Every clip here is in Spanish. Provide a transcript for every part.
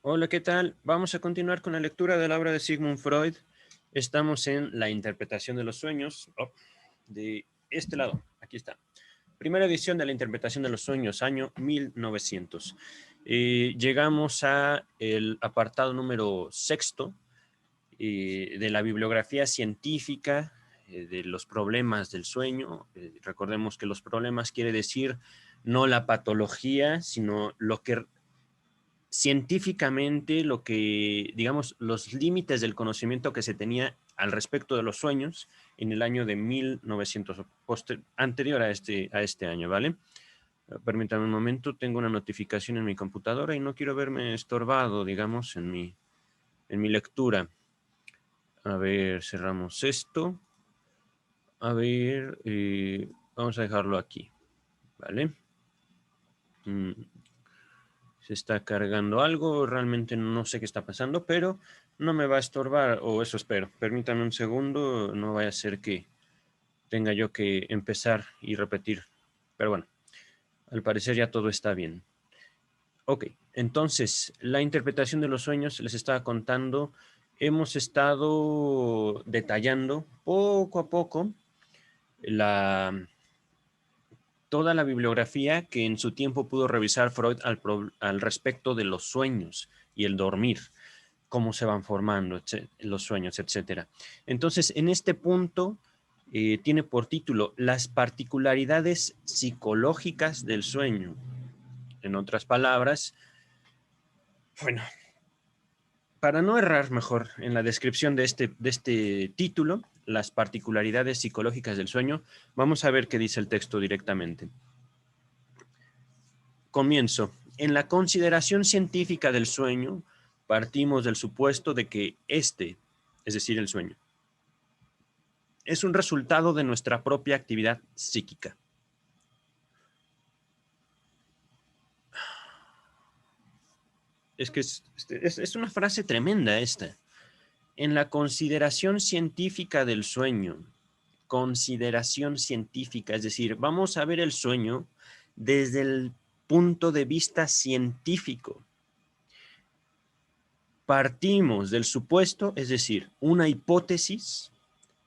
Hola, ¿qué tal? Vamos a continuar con la lectura de la obra de Sigmund Freud. Estamos en la interpretación de los sueños. De este lado, aquí está. Primera edición de la interpretación de los sueños, año 1900. Llegamos a el apartado número sexto de la bibliografía científica de los problemas del sueño. Recordemos que los problemas quiere decir no la patología, sino lo que científicamente lo que, digamos, los límites del conocimiento que se tenía al respecto de los sueños en el año de 1900, anterior a este año, ¿vale? Permítame un momento, tengo una notificación en mi computadora y no quiero verme estorbado, digamos, en mi lectura. A ver, cerramos esto. A ver, vamos a dejarlo aquí, ¿vale? Se está cargando algo, realmente no sé qué está pasando, pero no me va a estorbar, o eso espero. Permítame un segundo, no vaya a ser que tenga yo que empezar y repetir. Pero bueno, al parecer ya todo está bien. Ok, entonces, la interpretación de los sueños, les estaba contando, hemos estado detallando poco a poco la, toda la bibliografía que en su tiempo pudo revisar Freud al respecto de los sueños y el dormir, cómo se van formando los sueños, etcétera. Entonces, en este punto tiene por título Las particularidades psicológicas del sueño. En otras palabras, bueno, para no errar mejor en la descripción de este título, las particularidades psicológicas del sueño, vamos a ver qué dice el texto directamente. Comienzo. En la consideración científica del sueño, partimos del supuesto de que este, es decir, el sueño, es un resultado de nuestra propia actividad psíquica. Es que es una frase tremenda esta. En la consideración científica del sueño, consideración científica, es decir, vamos a ver el sueño desde el punto de vista científico. Partimos del supuesto, es decir, una hipótesis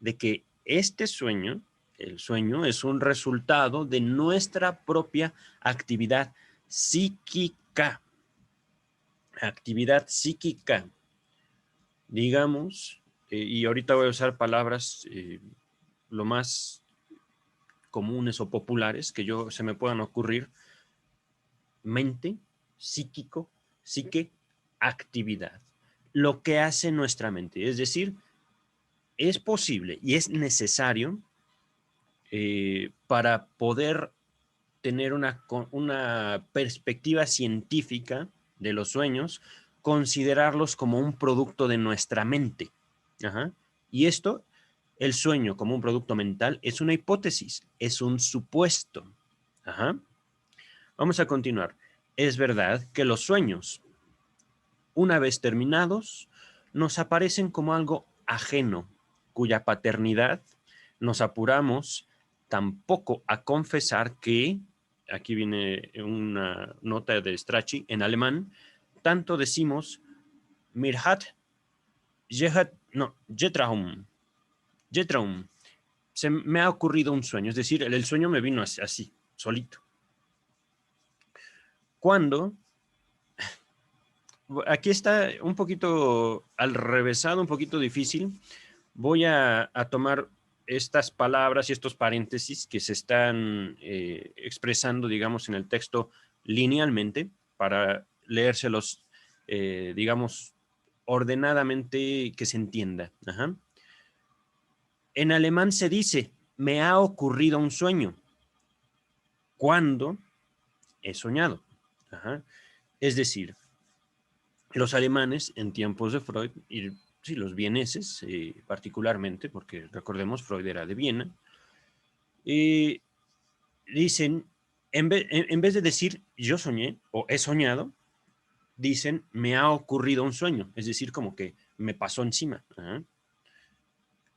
de que este sueño, el sueño, es un resultado de nuestra propia actividad psíquica. Actividad psíquica, digamos, y ahorita voy a usar palabras lo más comunes o populares que se me puedan ocurrir: mente, psíquico, psique, actividad. Lo que hace nuestra mente, es decir, es posible y es necesario para poder tener una perspectiva científica de los sueños, considerarlos como un producto de nuestra mente. Ajá. Y esto, el sueño como un producto mental, es una hipótesis, es un supuesto. Ajá. Vamos a continuar. Es verdad que los sueños, una vez terminados, nos aparecen como algo ajeno, cuya paternidad nos apuramos tampoco a confesar que, aquí viene una nota de Strachey en alemán, tanto decimos, mir hat, no, Jetraum, se me ha ocurrido un sueño, es decir, el sueño me vino así, solito. Cuando aquí está un poquito al revésado, un poquito difícil. Voy a tomar estas palabras y estos paréntesis que se están expresando, digamos, en el texto linealmente para leérselos, digamos, ordenadamente que se entienda. Ajá. En alemán se dice, me ha ocurrido un sueño. ¿Cuándo he soñado? Ajá. Es decir, los alemanes en tiempos de Freud, y sí, los vieneses particularmente, porque recordemos, Freud era de Viena, dicen, en vez de decir yo soñé o he soñado, dicen me ha ocurrido un sueño, es decir, como que me pasó encima. ¿Ah?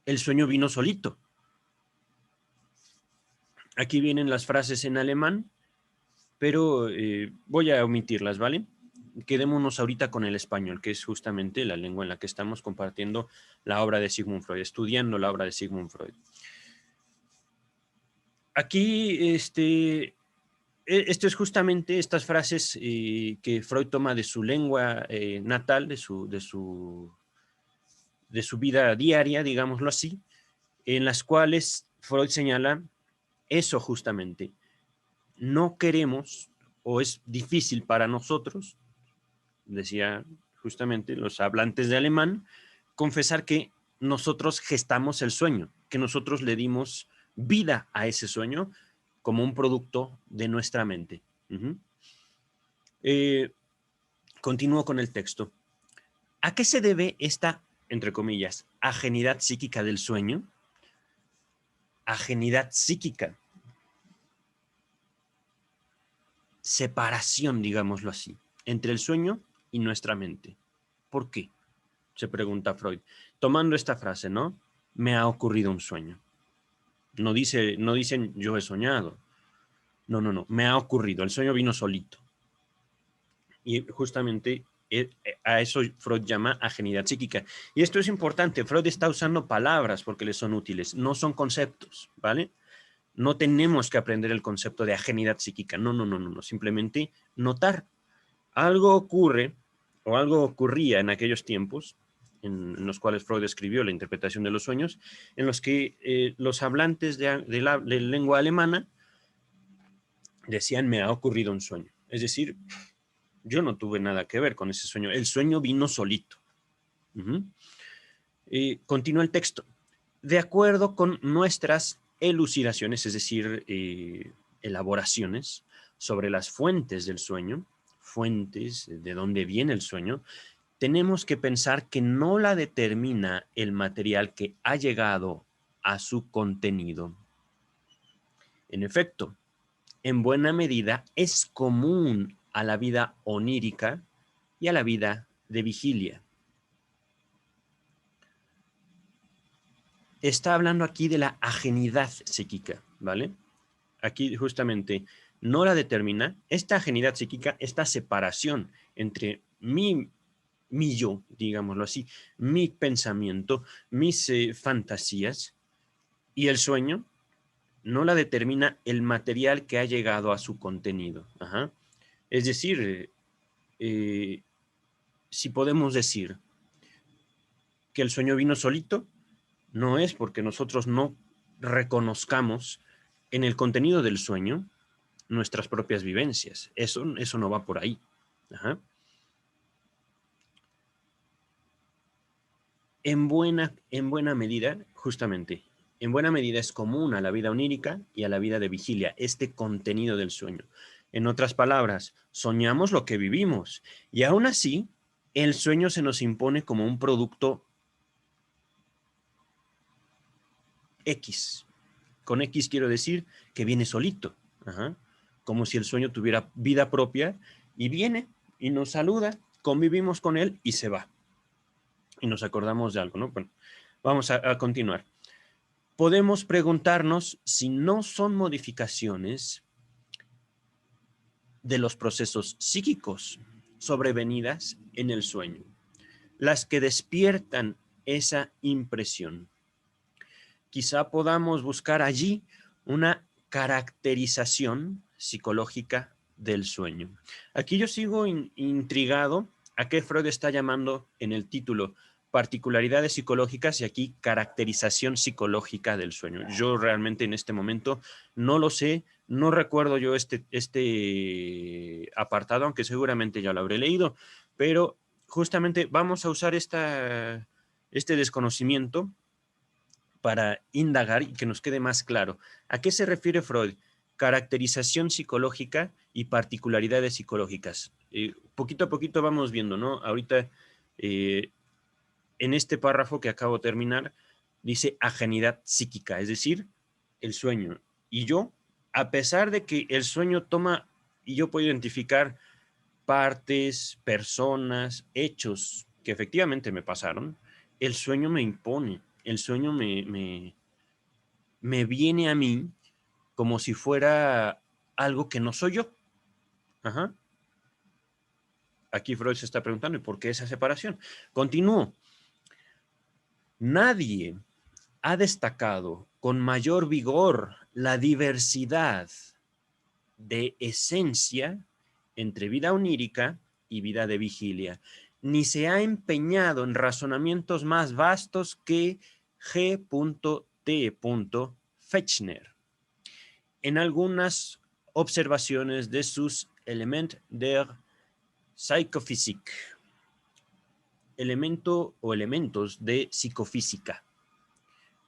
El sueño vino solito. Aquí vienen las frases en alemán, pero voy a omitirlas, ¿vale? quedémonos ahorita con el español, que es justamente la lengua en la que estamos compartiendo la obra de Sigmund Freud, estudiando la obra de Sigmund Freud. Aquí, esto es justamente estas frases que Freud toma de su lengua natal, de su vida diaria, digámoslo así, en las cuales Freud señala eso justamente. No queremos, o es difícil para nosotros, decía justamente los hablantes de alemán, confesar que nosotros gestamos el sueño, que nosotros le dimos vida a ese sueño como un producto de nuestra mente. Continúo con el texto. ¿A qué se debe esta, entre comillas, ajenidad psíquica del sueño? Ajenidad psíquica. Separación, digámoslo así, entre el sueño y nuestra mente. ¿Por qué? Se pregunta Freud. Tomando esta frase, ¿no? Me ha ocurrido un sueño. No dicen yo he soñado. No. Me ha ocurrido. El sueño vino solito. Y justamente a eso Freud llama ajenidad psíquica. Y esto es importante. Freud está usando palabras porque le son útiles. No son conceptos, ¿vale? No tenemos que aprender el concepto de ajenidad psíquica. No. Simplemente notar. Algo ocurre o algo ocurría en aquellos tiempos en los cuales Freud escribió la interpretación de los sueños, en los que los hablantes de lengua alemana decían me ha ocurrido un sueño. Es decir, yo no tuve nada que ver con ese sueño. El sueño vino solito. Continúa el texto. De acuerdo con nuestras elucidaciones, es decir, elaboraciones sobre las fuentes del sueño, fuentes de dónde viene el sueño, tenemos que pensar que no la determina el material que ha llegado a su contenido. En efecto, en buena medida es común a la vida onírica y a la vida de vigilia. Está hablando aquí de la ajenidad psíquica, ¿vale? Aquí justamente no la determina esta ajenidad psíquica, esta separación entre mi yo, digámoslo así, mi pensamiento, mis fantasías y el sueño, no la determina el material que ha llegado a su contenido. Ajá. Es decir, si podemos decir que el sueño vino solito, no es porque nosotros no reconozcamos en el contenido del sueño nuestras propias vivencias. Eso no va por ahí. Ajá. En buena medida, justamente, en buena medida es común a la vida onírica y a la vida de vigilia, este contenido del sueño. En otras palabras, soñamos lo que vivimos y aún así, el sueño se nos impone como un producto X. Con X quiero decir que viene solito, ajá, como si el sueño tuviera vida propia y viene y nos saluda, convivimos con él y se va. Y nos acordamos de algo, ¿no? Bueno, vamos a continuar. Podemos preguntarnos si no son modificaciones de los procesos psíquicos sobrevenidas en el sueño, las que despiertan esa impresión. Quizá podamos buscar allí una caracterización psicológica del sueño. Aquí yo sigo intrigado a qué Freud está llamando en el título particularidades psicológicas y aquí caracterización psicológica del sueño. Yo realmente en este momento no lo sé, no recuerdo yo este apartado, aunque seguramente ya lo habré leído, pero justamente vamos a usar este desconocimiento para indagar y que nos quede más claro. ¿A qué se refiere Freud? Caracterización psicológica y particularidades psicológicas. Poquito a poquito vamos viendo, ¿no? Ahorita, en este párrafo que acabo de terminar, dice ajenidad psíquica, es decir, el sueño. Y yo, a pesar de que el sueño toma, y yo puedo identificar partes, personas, hechos que efectivamente me pasaron, el sueño me impone, el sueño me viene a mí como si fuera algo que no soy yo. Ajá. aquí Freud se está preguntando, ¿y por qué esa separación? Continúo. Nadie ha destacado con mayor vigor la diversidad de esencia entre vida onírica y vida de vigilia, ni se ha empeñado en razonamientos más vastos que G.T. Fechner en algunas observaciones de sus Element der Psychophysik, elemento o elementos de psicofísica.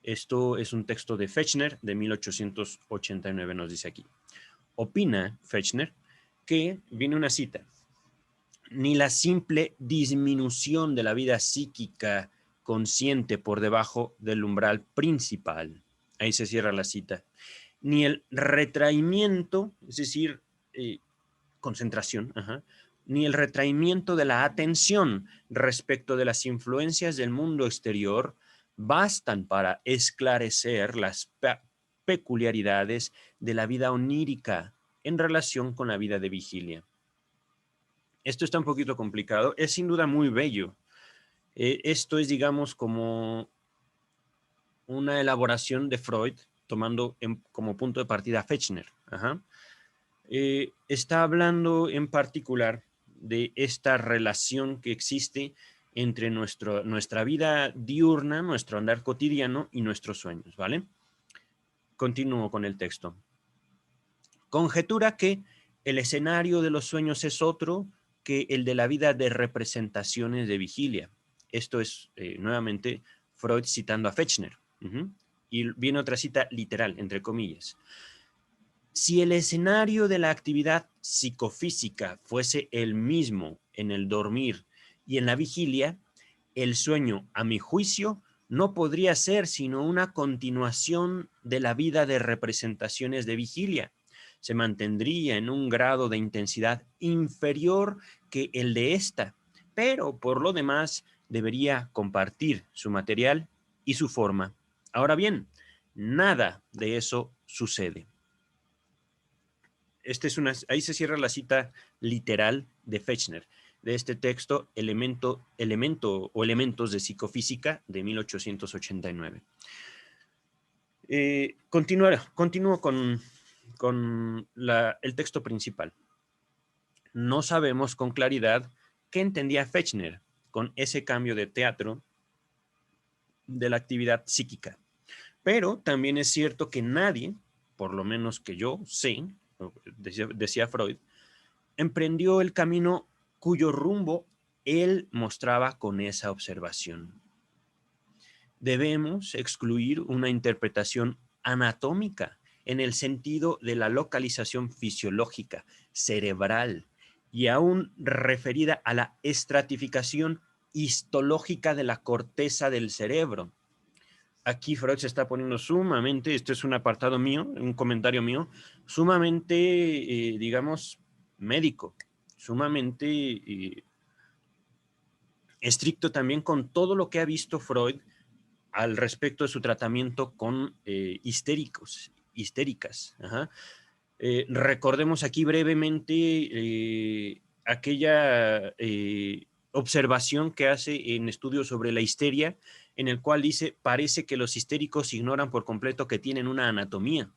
Esto es un texto de Fechner de 1889, nos dice aquí. Opina Fechner que, viene una cita, ni la simple disminución de la vida psíquica consciente por debajo del umbral principal, ahí se cierra la cita, ni el retraimiento, es decir, concentración, ni el retraimiento de la atención respecto de las influencias del mundo exterior bastan para esclarecer las peculiaridades de la vida onírica en relación con la vida de vigilia. Esto está un poquito complicado, es sin duda muy bello. Esto es, digamos, como una elaboración de Freud, tomando como punto de partida Fechner. Está hablando en particular de esta relación que existe entre nuestra vida diurna, nuestro andar cotidiano y nuestros sueños, ¿vale? Continúo con el texto. Conjetura que el escenario de los sueños es otro que el de la vida de representaciones de vigilia. Esto es, nuevamente, Freud citando a Fechner. Y viene otra cita literal, entre comillas. Si el escenario de la actividad psicofísica fuese el mismo en el dormir y en la vigilia, el sueño, a mi juicio, no podría ser sino una continuación de la vida de representaciones de vigilia. Se mantendría en un grado de intensidad inferior que el de esta, pero por lo demás debería compartir su material y su forma. Ahora bien, nada de eso sucede. Ahí se cierra la cita literal de Fechner, de este texto Elemento o Elementos de Psicofísica de 1889. Continúo con el texto principal. No sabemos con claridad qué entendía Fechner con ese cambio de teatro de la actividad psíquica. Pero también es cierto que nadie, por lo menos que yo sé, decía Freud, emprendió el camino cuyo rumbo él mostraba con esa observación. Debemos excluir una interpretación anatómica en el sentido de la localización fisiológica, cerebral, y aún referida a la estratificación histológica de la corteza del cerebro. Aquí Freud se está poniendo sumamente, esto es un apartado mío, un comentario mío, sumamente, digamos, médico, sumamente estricto también con todo lo que ha visto Freud al respecto de su tratamiento con histéricas. Recordemos aquí brevemente aquella observación que hace en estudios sobre la histeria, en el cual dice, parece que los histéricos ignoran por completo que tienen una anatomía.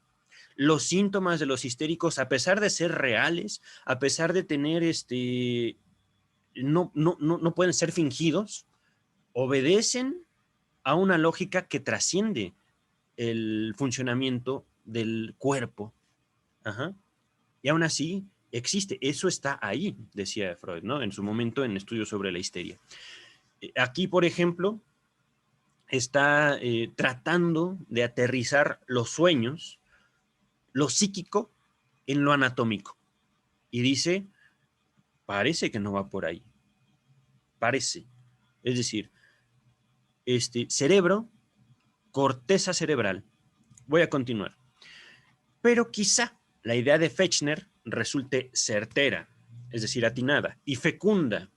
Los síntomas de los histéricos, a pesar de ser reales, a pesar de tener no pueden ser fingidos, obedecen a una lógica que trasciende el funcionamiento del cuerpo. Y aún así existe, eso está ahí, decía Freud, ¿no? En su momento en estudios sobre la histeria. Aquí, por ejemplo, está tratando de aterrizar los sueños, lo psíquico, en lo anatómico. Y dice, parece que no va por ahí. Parece. Es decir, cerebro, corteza cerebral. Voy a continuar. Pero quizá la idea de Fechner resulte certera, es decir, atinada y fecunda,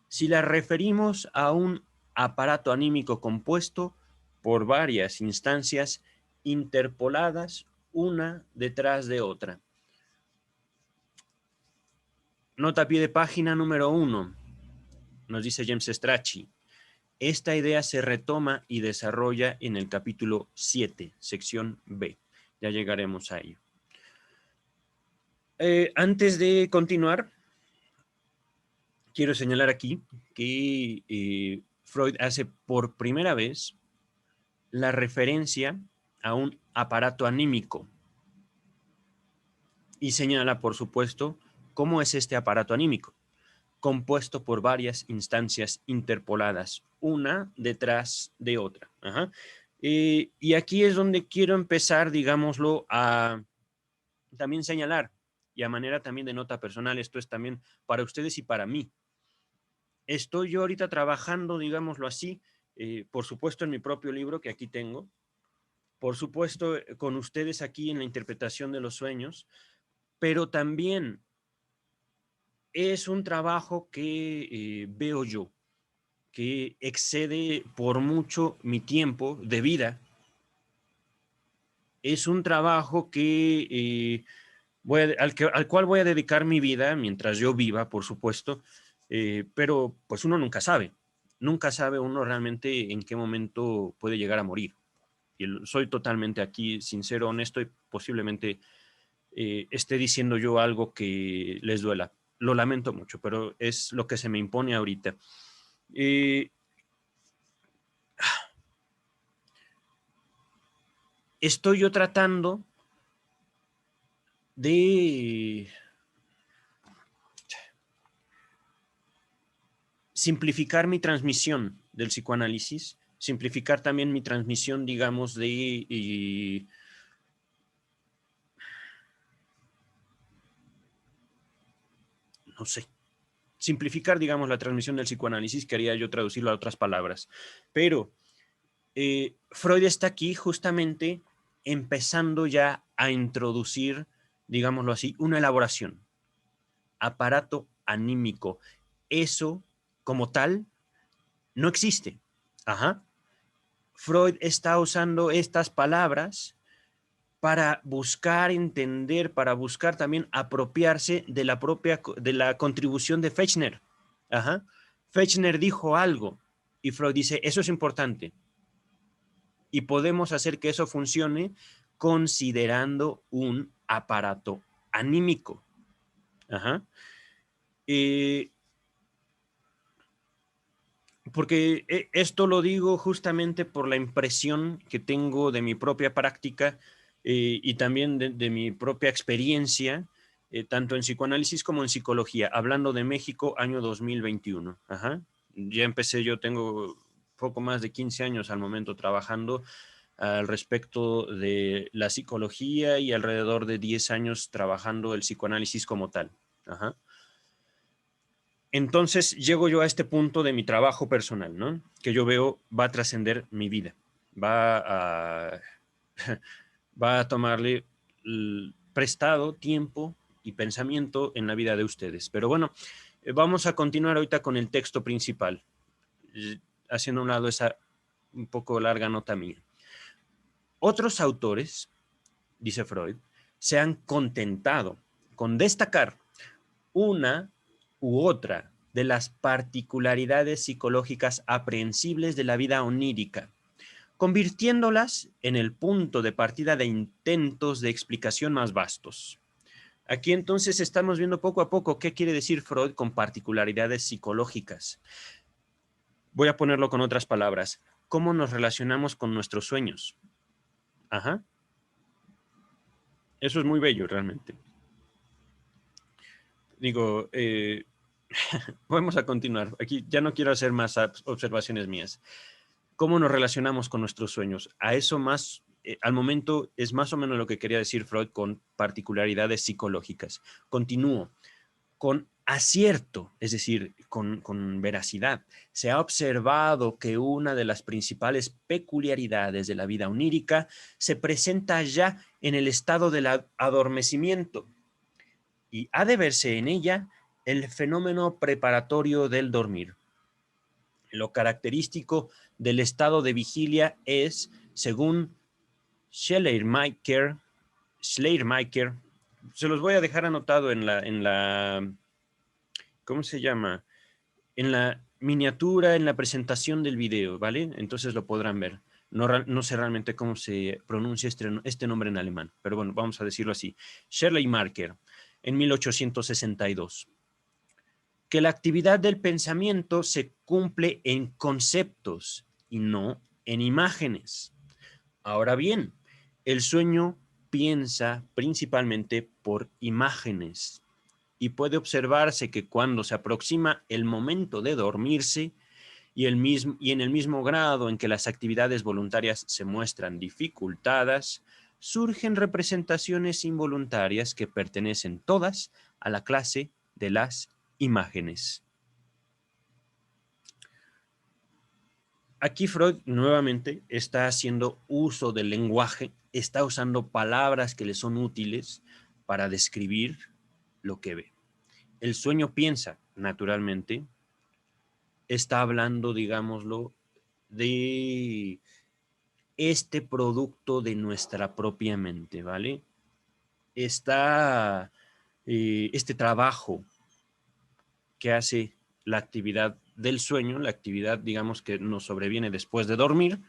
si la referimos a un aparato anímico compuesto por varias instancias interpoladas una detrás de otra. Nota a pie de página número 1. Nos dice James Strachey. Esta idea se retoma y desarrolla en el capítulo 7, sección B. Ya llegaremos a ello. Antes de continuar, quiero señalar aquí que Freud hace por primera vez la referencia a un aparato anímico y señala, por supuesto, cómo es este aparato anímico, compuesto por varias instancias interpoladas, una detrás de otra. Ajá. Y aquí es donde quiero empezar, digámoslo, a también señalar, y a manera también de nota personal, esto es también para ustedes y para mí. Estoy yo ahorita trabajando, digámoslo así, por supuesto en mi propio libro que aquí tengo, por supuesto con ustedes aquí en la interpretación de los sueños, pero también es un trabajo que veo yo, que excede por mucho mi tiempo de vida. Es un trabajo que, al cual voy a dedicar mi vida mientras yo viva, por supuesto, pero pues uno nunca sabe uno realmente en qué momento puede llegar a morir. Y soy totalmente aquí sincero, honesto y posiblemente esté diciendo yo algo que les duela. Lo lamento mucho, pero es lo que se me impone ahorita. Estoy yo tratando de simplificar mi transmisión del psicoanálisis, simplificar también mi transmisión, digamos, no sé, simplificar, digamos, la transmisión del psicoanálisis, quería yo traducirlo a otras palabras. Pero Freud está aquí justamente empezando ya a introducir, digámoslo así, una elaboración, aparato anímico. Eso, como tal, no existe. Ajá. Freud está usando estas palabras para buscar entender, para buscar también apropiarse de la contribución de Fechner. Ajá. Fechner dijo algo y Freud dice, eso es importante y podemos hacer que eso funcione considerando un aparato anímico. Ajá. Porque esto lo digo justamente por la impresión que tengo de mi propia práctica y también de mi propia experiencia, tanto en psicoanálisis como en psicología, hablando de México, año 2021. Ajá. Ya empecé, yo tengo poco más de 15 años al momento trabajando al respecto de la psicología y alrededor de 10 años trabajando el psicoanálisis como tal. Ajá. Entonces llego yo a este punto de mi trabajo personal, ¿no? Que yo veo va a trascender mi vida, va a, va a tomarle prestado tiempo y pensamiento en la vida de ustedes. Pero bueno, vamos a continuar ahorita con el texto principal, haciendo a un lado esa un poco larga nota mía. Otros autores, dice Freud, se han contentado con destacar una u otra de las particularidades psicológicas aprehensibles de la vida onírica, convirtiéndolas en el punto de partida de intentos de explicación más vastos. Aquí entonces estamos viendo poco a poco qué quiere decir Freud con particularidades psicológicas. Voy a ponerlo con otras palabras. ¿Cómo nos relacionamos con nuestros sueños? Ajá. Eso es muy bello realmente. Digo, vamos a continuar. Aquí ya no quiero hacer más observaciones mías. ¿Cómo nos relacionamos con nuestros sueños? A eso más, al momento es más o menos lo que quería decir Freud con particularidades psicológicas. Continúo. Con acierto, es decir, con veracidad, se ha observado que una de las principales peculiaridades de la vida onírica se presenta ya en el estado del adormecimiento y ha de verse en ella el fenómeno preparatorio del dormir. Lo característico del estado de vigilia es, según Schleiermacher, se los voy a dejar anotado en la ¿cómo se llama? En la miniatura, en la presentación del video, ¿vale? Entonces lo podrán ver. No sé realmente cómo se pronuncia este nombre en alemán, pero bueno, vamos a decirlo así. Shirley Marker, en 1862. Que la actividad del pensamiento se cumple en conceptos y no en imágenes. Ahora bien, el sueño piensa principalmente por imágenes y puede observarse que cuando se aproxima el momento de dormirse y en el mismo grado en que las actividades voluntarias se muestran dificultadas, surgen representaciones involuntarias que pertenecen todas a la clase de las imágenes. Aquí Freud nuevamente está haciendo uso del lenguaje, está usando palabras que le son útiles para describir lo que ve. El sueño piensa, naturalmente, está hablando, digámoslo, de este producto de nuestra propia mente, ¿vale? Está este trabajo que hace la actividad del sueño, la actividad, digamos, que nos sobreviene después de dormir,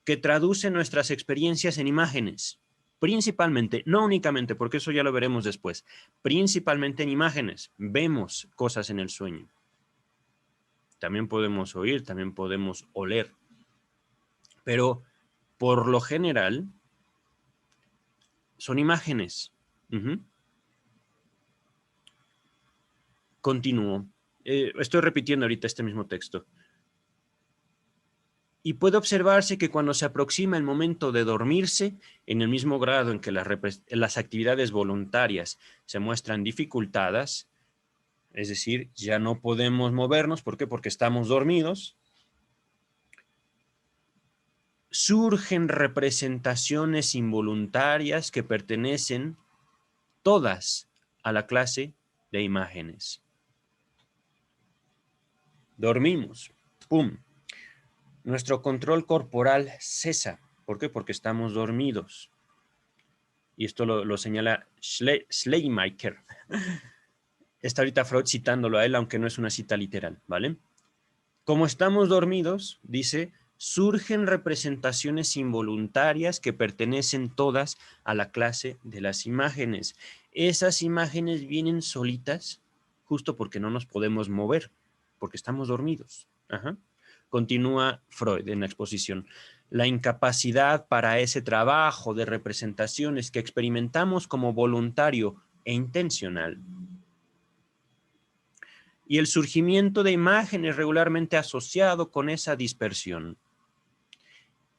que traduce nuestras experiencias en imágenes, principalmente, no únicamente, porque eso ya lo veremos después, principalmente en imágenes. Vemos cosas en el sueño. También podemos oír, también podemos oler. Pero por lo general son imágenes. Continúo. Estoy repitiendo ahorita este mismo texto. Y puede observarse que cuando se aproxima el momento de dormirse, en el mismo grado en que las actividades voluntarias se muestran dificultadas, es decir, ya no podemos movernos, ¿por qué? Porque estamos dormidos, surgen representaciones involuntarias que pertenecen todas a la clase de imágenes. Dormimos, ¡pum! Nuestro control corporal cesa. ¿Por qué? Porque estamos dormidos. Y esto lo señala Schleiermacher. Está ahorita Freud citándolo a él, aunque no es una cita literal, ¿vale? Como estamos dormidos, dice, surgen representaciones involuntarias que pertenecen todas a la clase de las imágenes. Esas imágenes vienen solitas justo porque no nos podemos mover, porque estamos dormidos. Ajá. Continúa Freud en la exposición. La incapacidad para ese trabajo de representaciones que experimentamos como voluntario e intencional y el surgimiento de imágenes regularmente asociado con esa dispersión.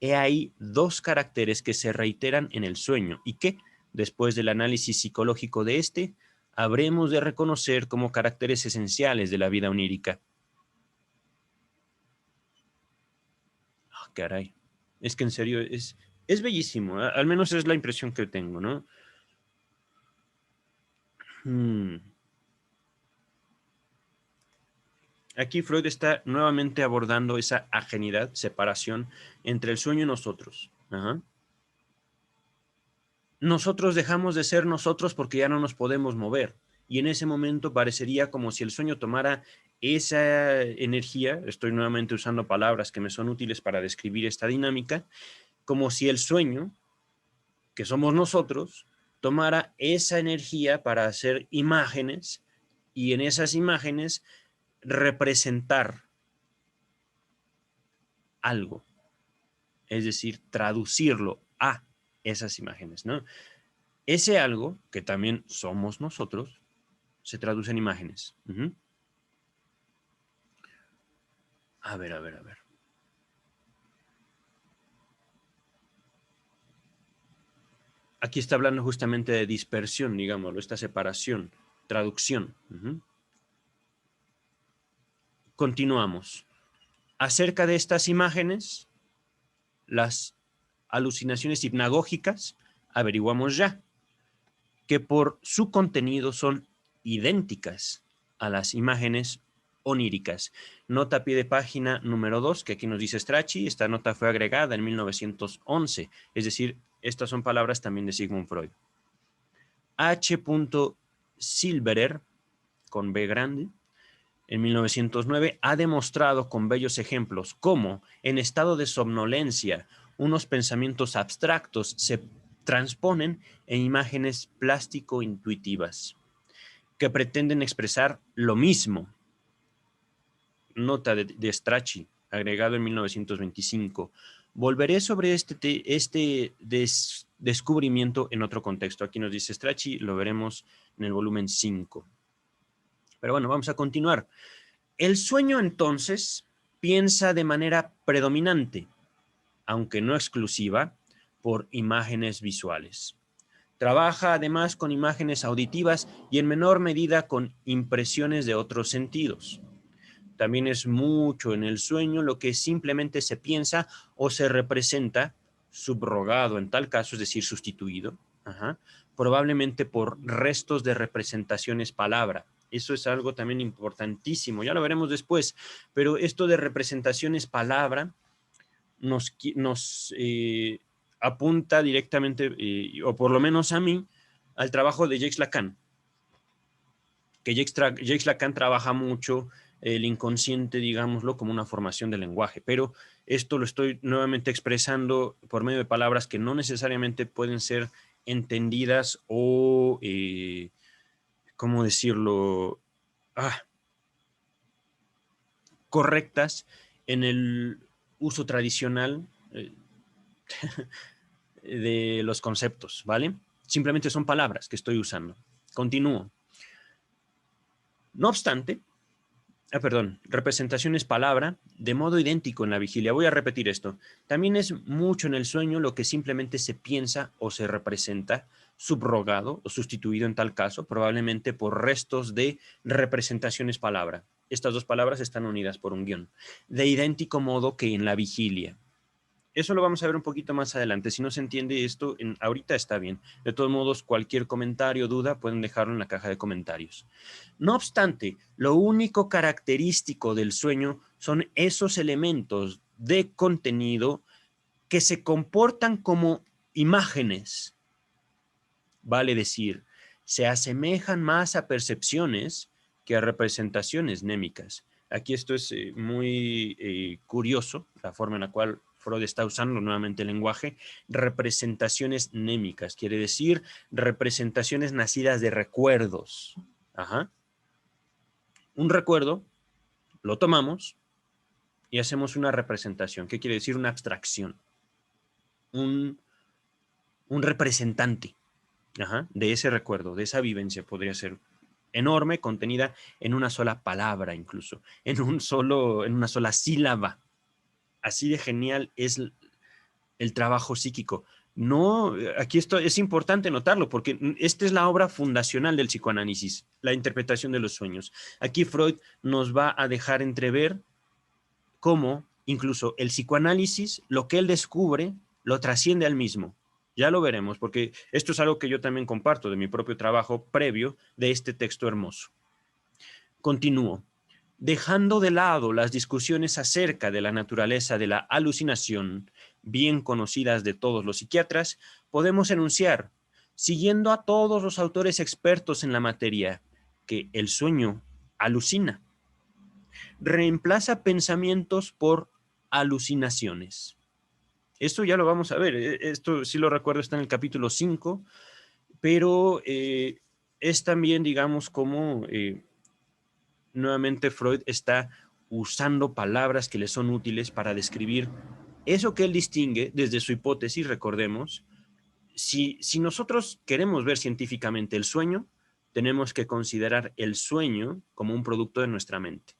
He ahí dos caracteres que se reiteran en el sueño y que, después del análisis psicológico de este, habremos de reconocer como caracteres esenciales de la vida onírica. Oh, caray. Es que en serio es bellísimo, al menos es la impresión que tengo, ¿no? Aquí Freud está nuevamente abordando esa ajenidad, separación entre el sueño y nosotros. Ajá. Nosotros dejamos de ser nosotros porque ya no nos podemos mover. Y en ese momento parecería como si el sueño tomara esa energía, estoy nuevamente usando palabras que me son útiles para describir esta dinámica, como si el sueño, que somos nosotros, tomara esa energía para hacer imágenes y en esas imágenes representar algo, es decir, traducirlo a esas imágenes, ¿no? Ese algo, que también somos nosotros, se traduce en imágenes. A ver, a ver, a ver. Aquí está hablando justamente de dispersión, digámoslo, esta separación, traducción. Continuamos. Acerca de estas imágenes, las alucinaciones hipnagógicas, averiguamos ya que por su contenido son idénticas a las imágenes oníricas. Nota a pie de página número 2, que aquí nos dice Strachey. Esta nota fue agregada en 1911, es decir, estas son palabras también de Sigmund Freud. H. Silberer, con B grande, en 1909, ha demostrado con bellos ejemplos cómo, en estado de somnolencia, unos pensamientos abstractos se transponen en imágenes plástico-intuitivas que pretenden expresar lo mismo. Nota de Strachey, agregado en 1925. Volveré sobre este descubrimiento en otro contexto. Aquí nos dice Strachey, lo veremos en el volumen 5. Pero bueno, vamos a continuar. El sueño, entonces, piensa de manera predominante, aunque no exclusiva, por imágenes visuales. Trabaja además con imágenes auditivas y en menor medida con impresiones de otros sentidos. También es mucho en el sueño lo que simplemente se piensa o se representa, subrogado en tal caso, es decir, sustituido, probablemente por restos de representaciones palabra. Eso es algo también importantísimo, ya lo veremos después, pero esto de representaciones palabra nos apunta directamente, o por lo menos a mí, al trabajo de Jacques Lacan, que Jacques Lacan trabaja mucho el inconsciente, digámoslo, como una formación del lenguaje, pero esto lo estoy nuevamente expresando por medio de palabras que no necesariamente pueden ser entendidas o, ¿cómo decirlo? Correctas en el uso tradicional de los conceptos, ¿vale? Simplemente son palabras que estoy usando. Continúo. No obstante, representación es palabra, de modo idéntico en la vigilia. Voy a repetir esto. También es mucho en el sueño lo que simplemente se piensa o se representa, subrogado o sustituido en tal caso, probablemente por restos de representaciones palabra. Estas dos palabras están unidas por un guión. De idéntico modo que en la vigilia. Eso lo vamos a ver un poquito más adelante. Si no se entiende esto, ahorita está bien. De todos modos, cualquier comentario o duda pueden dejarlo en la caja de comentarios. No obstante, lo único característico del sueño son esos elementos de contenido que se comportan como imágenes. Vale decir, se asemejan más a percepciones que a representaciones némicas. Aquí esto es muy curioso, la forma en la cual Freud está usando nuevamente el lenguaje. Representaciones némicas, quiere decir representaciones nacidas de recuerdos. Un recuerdo, lo tomamos y hacemos una representación. ¿Qué quiere decir? Una abstracción. Un representante de ese recuerdo, de esa vivencia, podría ser enorme, contenida en una sola palabra incluso, en una sola sílaba. Así de genial es el trabajo psíquico. No, aquí esto es importante notarlo, porque esta es la obra fundacional del psicoanálisis, la interpretación de los sueños. Aquí Freud nos va a dejar entrever cómo incluso el psicoanálisis, lo que él descubre, lo trasciende al mismo. Ya lo veremos, porque esto es algo que yo también comparto de mi propio trabajo previo de este texto hermoso. Continúo. Dejando de lado las discusiones acerca de la naturaleza de la alucinación, bien conocidas de todos los psiquiatras, podemos enunciar, siguiendo a todos los autores expertos en la materia, que el sueño alucina. Reemplaza pensamientos por alucinaciones. Esto ya lo vamos a ver. Esto sí lo recuerdo, está en el capítulo 5, pero es también, digamos, como nuevamente Freud está usando palabras que le son útiles para describir eso que él distingue desde su hipótesis. Recordemos, si nosotros queremos ver científicamente el sueño, tenemos que considerar el sueño como un producto de nuestra mente.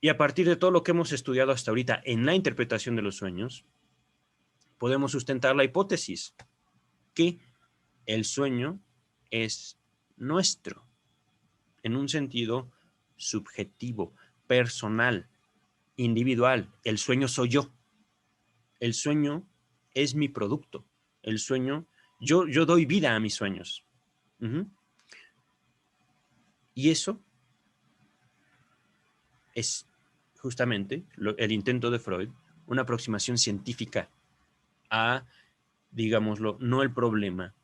Y a partir de todo lo que hemos estudiado hasta ahorita en la interpretación de los sueños, podemos sustentar la hipótesis que el sueño es nuestro, en un sentido subjetivo, personal, individual. El sueño soy yo. El sueño es mi producto. El sueño, yo doy vida a mis sueños. Y eso es justamente el intento de Freud, una aproximación científica a, digámoslo, no el problema,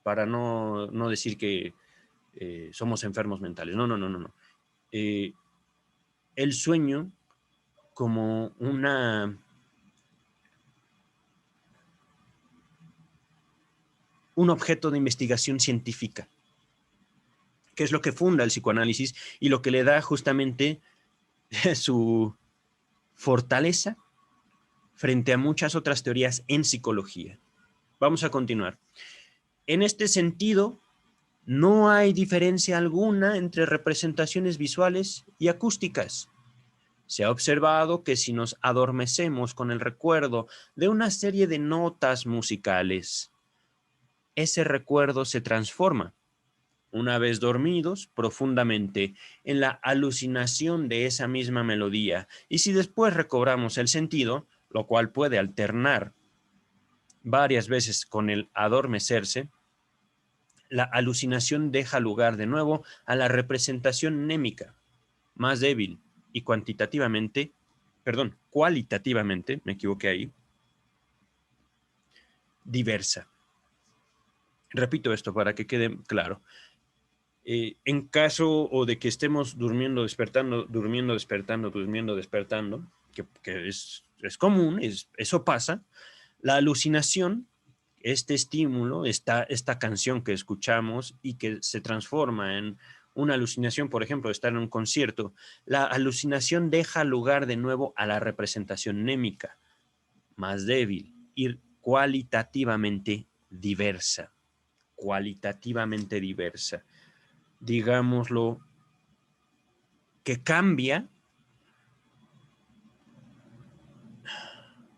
para no decir que somos enfermos mentales. No, no, no, no, no. El sueño como un objeto de investigación científica, que es lo que funda el psicoanálisis y lo que le da justamente su fortaleza frente a muchas otras teorías en psicología. Vamos a continuar. En este sentido, no hay diferencia alguna entre representaciones visuales y acústicas. Se ha observado que si nos adormecemos con el recuerdo de una serie de notas musicales, ese recuerdo se transforma, una vez dormidos, profundamente en la alucinación de esa misma melodía. Y si después recobramos el sentido, lo cual puede alternar varias veces con el adormecerse, la alucinación deja lugar de nuevo a la representación mnémica, más débil y cualitativamente, me equivoqué ahí, diversa. Repito esto para que quede claro. En caso o de que estemos durmiendo, despertando, durmiendo, despertando, durmiendo, despertando, que es común, eso pasa, la alucinación, este estímulo, esta canción que escuchamos y que se transforma en una alucinación, por ejemplo, de estar en un concierto, la alucinación deja lugar de nuevo a la representación mnémica, más débil y cualitativamente diversa, digámoslo, que cambia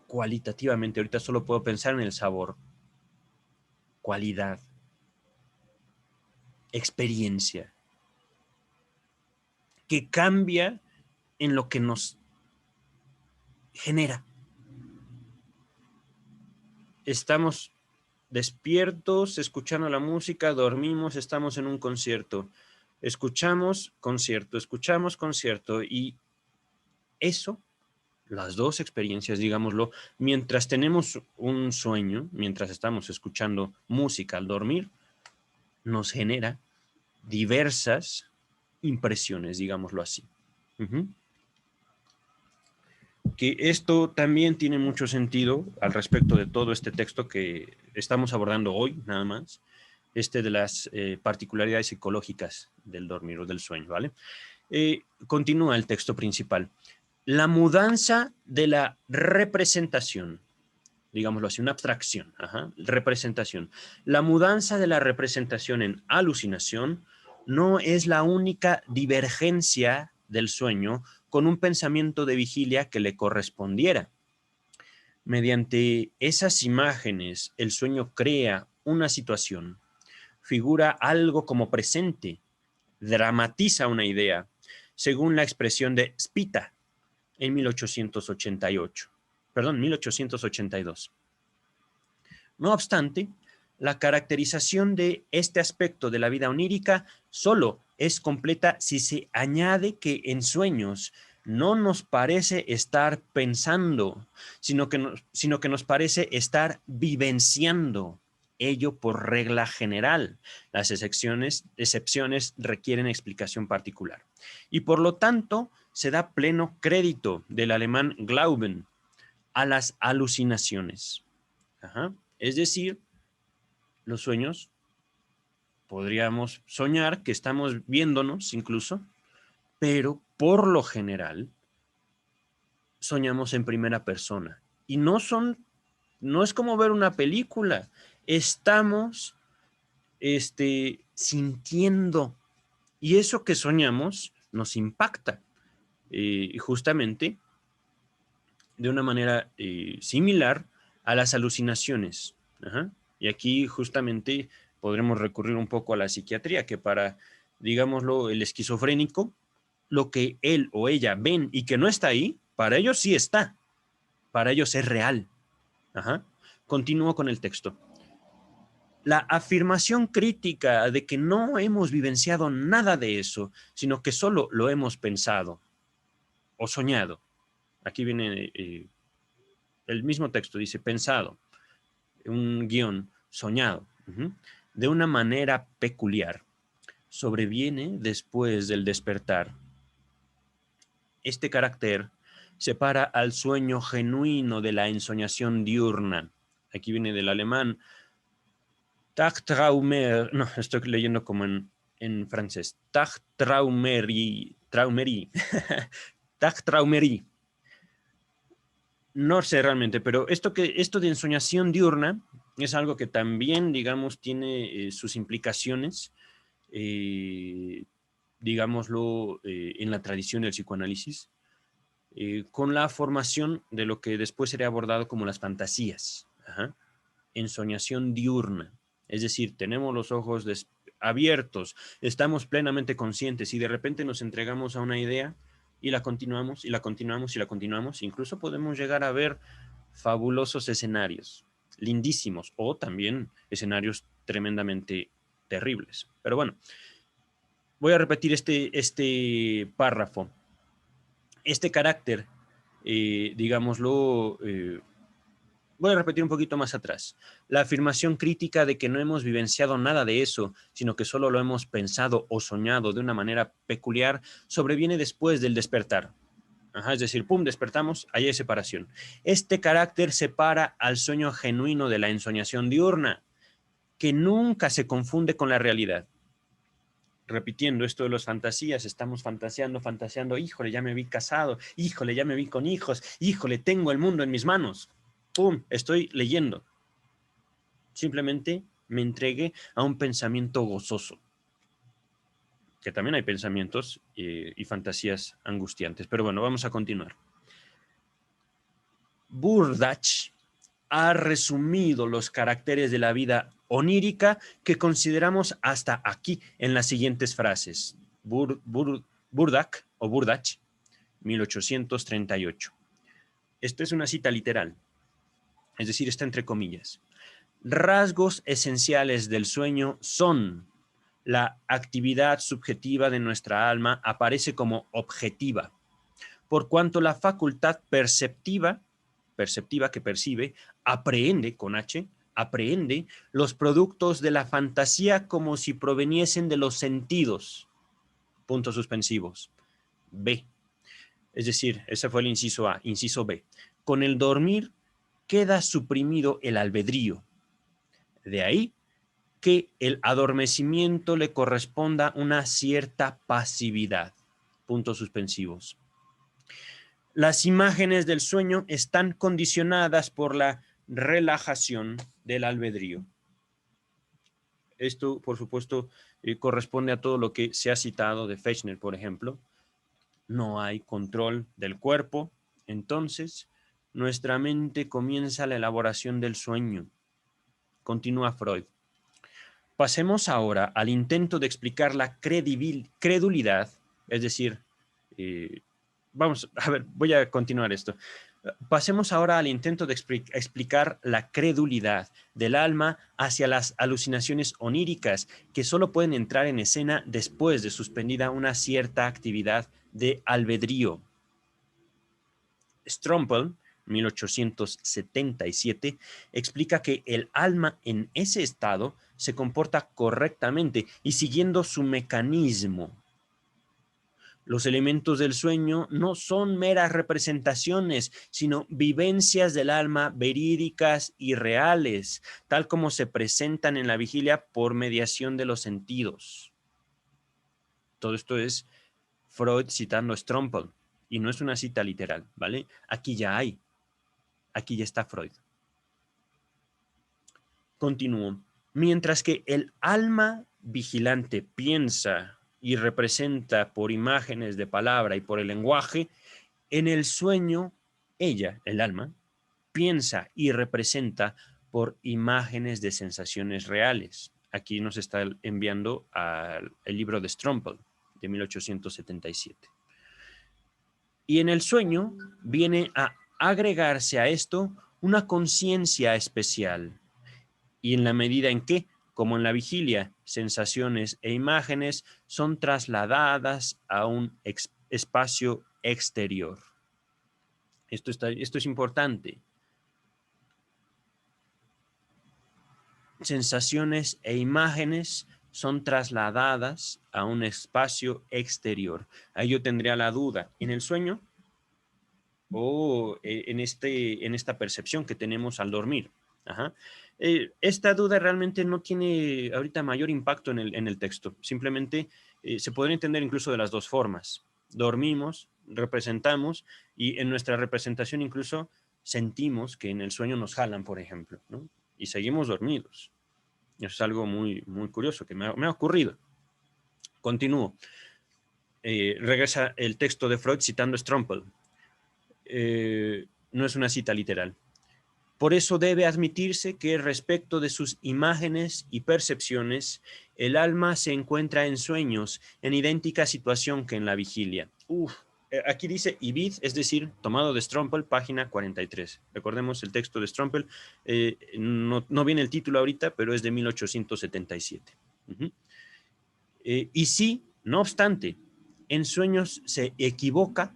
cualitativamente. Ahorita solo puedo pensar en el sabor, cualidad, experiencia, que cambia en lo que nos genera. Estamos despiertos, escuchando la música, dormimos, estamos en un concierto. Escuchamos concierto, y eso, las dos experiencias, digámoslo, mientras tenemos un sueño, mientras estamos escuchando música al dormir, nos genera diversas impresiones, digámoslo así. Que esto también tiene mucho sentido al respecto de todo este texto que estamos abordando hoy, nada más, de las particularidades psicológicas del dormir o del sueño, ¿vale? Continúa el texto principal. La mudanza de la representación, digámoslo así, una abstracción, representación. La mudanza de la representación en alucinación no es la única divergencia del sueño con un pensamiento de vigilia que le correspondiera. Mediante esas imágenes, el sueño crea una situación, figura algo como presente, dramatiza una idea, según la expresión de Spita en 1882. No obstante, la caracterización de este aspecto de la vida onírica solo es completa si se añade que en sueños no nos parece estar pensando, sino que nos parece estar vivenciando. Ello por regla general. Las excepciones requieren explicación particular. Y por lo tanto, se da pleno crédito del alemán Glauben a las alucinaciones. Es decir, los sueños, podríamos soñar que estamos viéndonos incluso, pero por lo general soñamos en primera persona. Y no es como ver una película, estamos sintiendo. Y eso que soñamos nos impacta. Justamente de una manera similar a las alucinaciones. Y aquí justamente podremos recurrir un poco a la psiquiatría, que para, digámoslo, el esquizofrénico, lo que él o ella ven y que no está ahí, para ellos sí está, para ellos es real. Continúo con el texto. La afirmación crítica de que no hemos vivenciado nada de eso, sino que solo lo hemos pensado o soñado. Aquí viene el mismo texto, dice pensado, un guión soñado, de una manera peculiar. sobreviene después del despertar. Este carácter separa al sueño genuino de la ensoñación diurna. Aquí viene del alemán Tagtraumer, no, estoy leyendo como en francés. Tagtraumerie, traumerie, Tagtraumerie. No sé realmente, pero esto de ensoñación diurna es algo que también, digamos, tiene sus implicaciones, eh, digámoslo, en la tradición del psicoanálisis, con la formación de lo que después sería abordado como las fantasías. Ajá. Ensoñación diurna. Es decir, tenemos los ojos abiertos, estamos plenamente conscientes y de repente nos entregamos a una idea y la continuamos y la continuamos y la continuamos. Incluso podemos llegar a ver fabulosos escenarios, lindísimos, o también escenarios tremendamente terribles. Pero bueno, voy a repetir este párrafo. Este carácter, digámoslo, voy a repetir un poquito más atrás. La afirmación crítica de que no hemos vivenciado nada de eso, sino que solo lo hemos pensado o soñado de una manera peculiar, sobreviene después del despertar. Ajá, es decir, pum, despertamos, ahí hay separación. Este carácter separa al sueño genuino de la ensoñación diurna, que nunca se confunde con la realidad. Repitiendo esto de las fantasías, estamos fantaseando, híjole, ya me vi casado, híjole, ya me vi con hijos, híjole, tengo el mundo en mis manos. ¡Pum! Estoy leyendo. Simplemente me entregué a un pensamiento gozoso. Que también hay pensamientos y fantasías angustiantes. Pero bueno, vamos a continuar. Burdach ha resumido los caracteres de la vida onírica que consideramos hasta aquí en las siguientes frases. Burdach, 1838. Esto es una cita literal, es decir, está entre comillas. Rasgos esenciales del sueño son: la actividad subjetiva de nuestra alma aparece como objetiva, por cuanto la facultad perceptiva que percibe, aprehende, con H, aprehende los productos de la fantasía como si proveniesen de los sentidos. Puntos suspensivos. B. Es decir, ese fue el inciso A. Inciso B. Con el dormir queda suprimido el albedrío. De ahí que el adormecimiento le corresponda una cierta pasividad. Puntos suspensivos. Las imágenes del sueño están condicionadas por la relajación del albedrío. Esto, por supuesto, corresponde a todo lo que se ha citado de Fechner, por ejemplo. No hay control del cuerpo, entonces nuestra mente comienza la elaboración del sueño. Continúa Freud. Pasemos ahora al intento de explicar la credulidad, es decir, vamos, a ver, voy a continuar esto. Pasemos ahora al intento de explicar la credulidad del alma hacia las alucinaciones oníricas que solo pueden entrar en escena después de suspendida una cierta actividad de albedrío. Strompel, 1877, explica que el alma en ese estado se comporta correctamente y siguiendo su mecanismo. Los elementos del sueño no son meras representaciones, sino vivencias del alma verídicas y reales, tal como se presentan en la vigilia por mediación de los sentidos. Todo esto es Freud citando a Strompel, y no es una cita literal, ¿vale? Aquí ya está Freud. Continúo. Mientras que el alma vigilante piensa y representa por imágenes de palabra y por el lenguaje, en el sueño, ella, el alma, piensa y representa por imágenes de sensaciones reales. Aquí nos está enviando al libro de Strompel, de 1877. Y en el sueño viene a agregarse a esto una conciencia especial. Y en la medida en que, como en la vigilia, sensaciones e imágenes son trasladadas a un espacio exterior. Esto es importante. Sensaciones e imágenes son trasladadas a un espacio exterior. Ahí yo tendría la duda, ¿en el sueño o en esta percepción que tenemos al dormir? Ajá. Esta duda realmente no tiene ahorita mayor impacto en el texto. Simplemente se podría entender incluso de las dos formas. Dormimos, representamos y en nuestra representación incluso sentimos que en el sueño nos jalan, por ejemplo, ¿no? Y seguimos dormidos. Eso es algo muy, muy curioso que me ha ocurrido. Continúo. Regresa el texto de Freud citando Strumpel. No es una cita literal. Por eso debe admitirse que respecto de sus imágenes y percepciones, el alma se encuentra en sueños, en idéntica situación que en la vigilia. Aquí dice Ibid, es decir, tomado de Strumpel, página 43. Recordemos el texto de Strumpel, no viene el título ahorita, pero es de 1877. Y si, no obstante, en sueños se equivoca,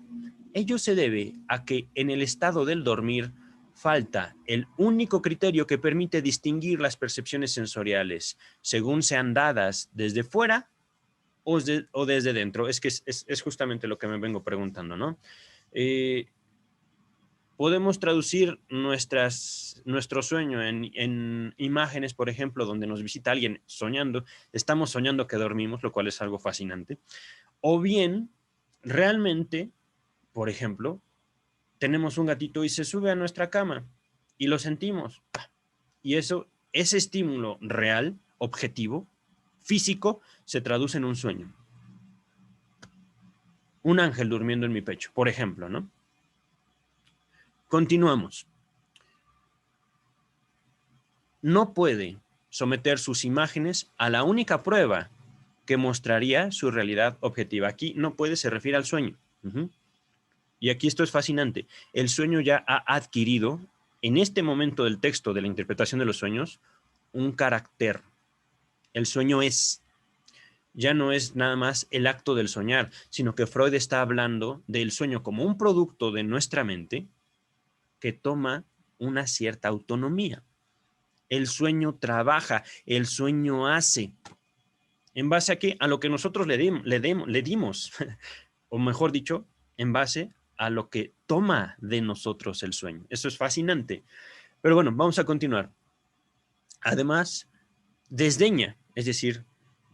ello se debe a que en el estado del dormir falta el único criterio que permite distinguir las percepciones sensoriales, según sean dadas desde fuera o desde dentro. Es que es justamente lo que me vengo preguntando, ¿no? Podemos traducir nuestro sueño en imágenes, por ejemplo, donde nos visita alguien soñando. Estamos soñando que dormimos, lo cual es algo fascinante. O bien, realmente, por ejemplo, tenemos un gatito y se sube a nuestra cama y lo sentimos. Y ese estímulo real, objetivo, físico, se traduce en un sueño. Un ángel durmiendo en mi pecho, por ejemplo, ¿no? Continuamos. No puede someter sus imágenes a la única prueba que mostraría su realidad objetiva. Aquí no puede, se refiere al sueño. Y aquí esto es fascinante. El sueño ya ha adquirido, en este momento del texto de la interpretación de los sueños, un carácter. El sueño ya no es nada más el acto del soñar, sino que Freud está hablando del sueño como un producto de nuestra mente que toma una cierta autonomía. El sueño trabaja, el sueño hace. ¿En base a qué? A lo que nosotros le dimos, o mejor dicho, en base a lo que toma de nosotros el sueño. Eso es fascinante. Pero bueno, vamos a continuar. Además, desdeña, es decir,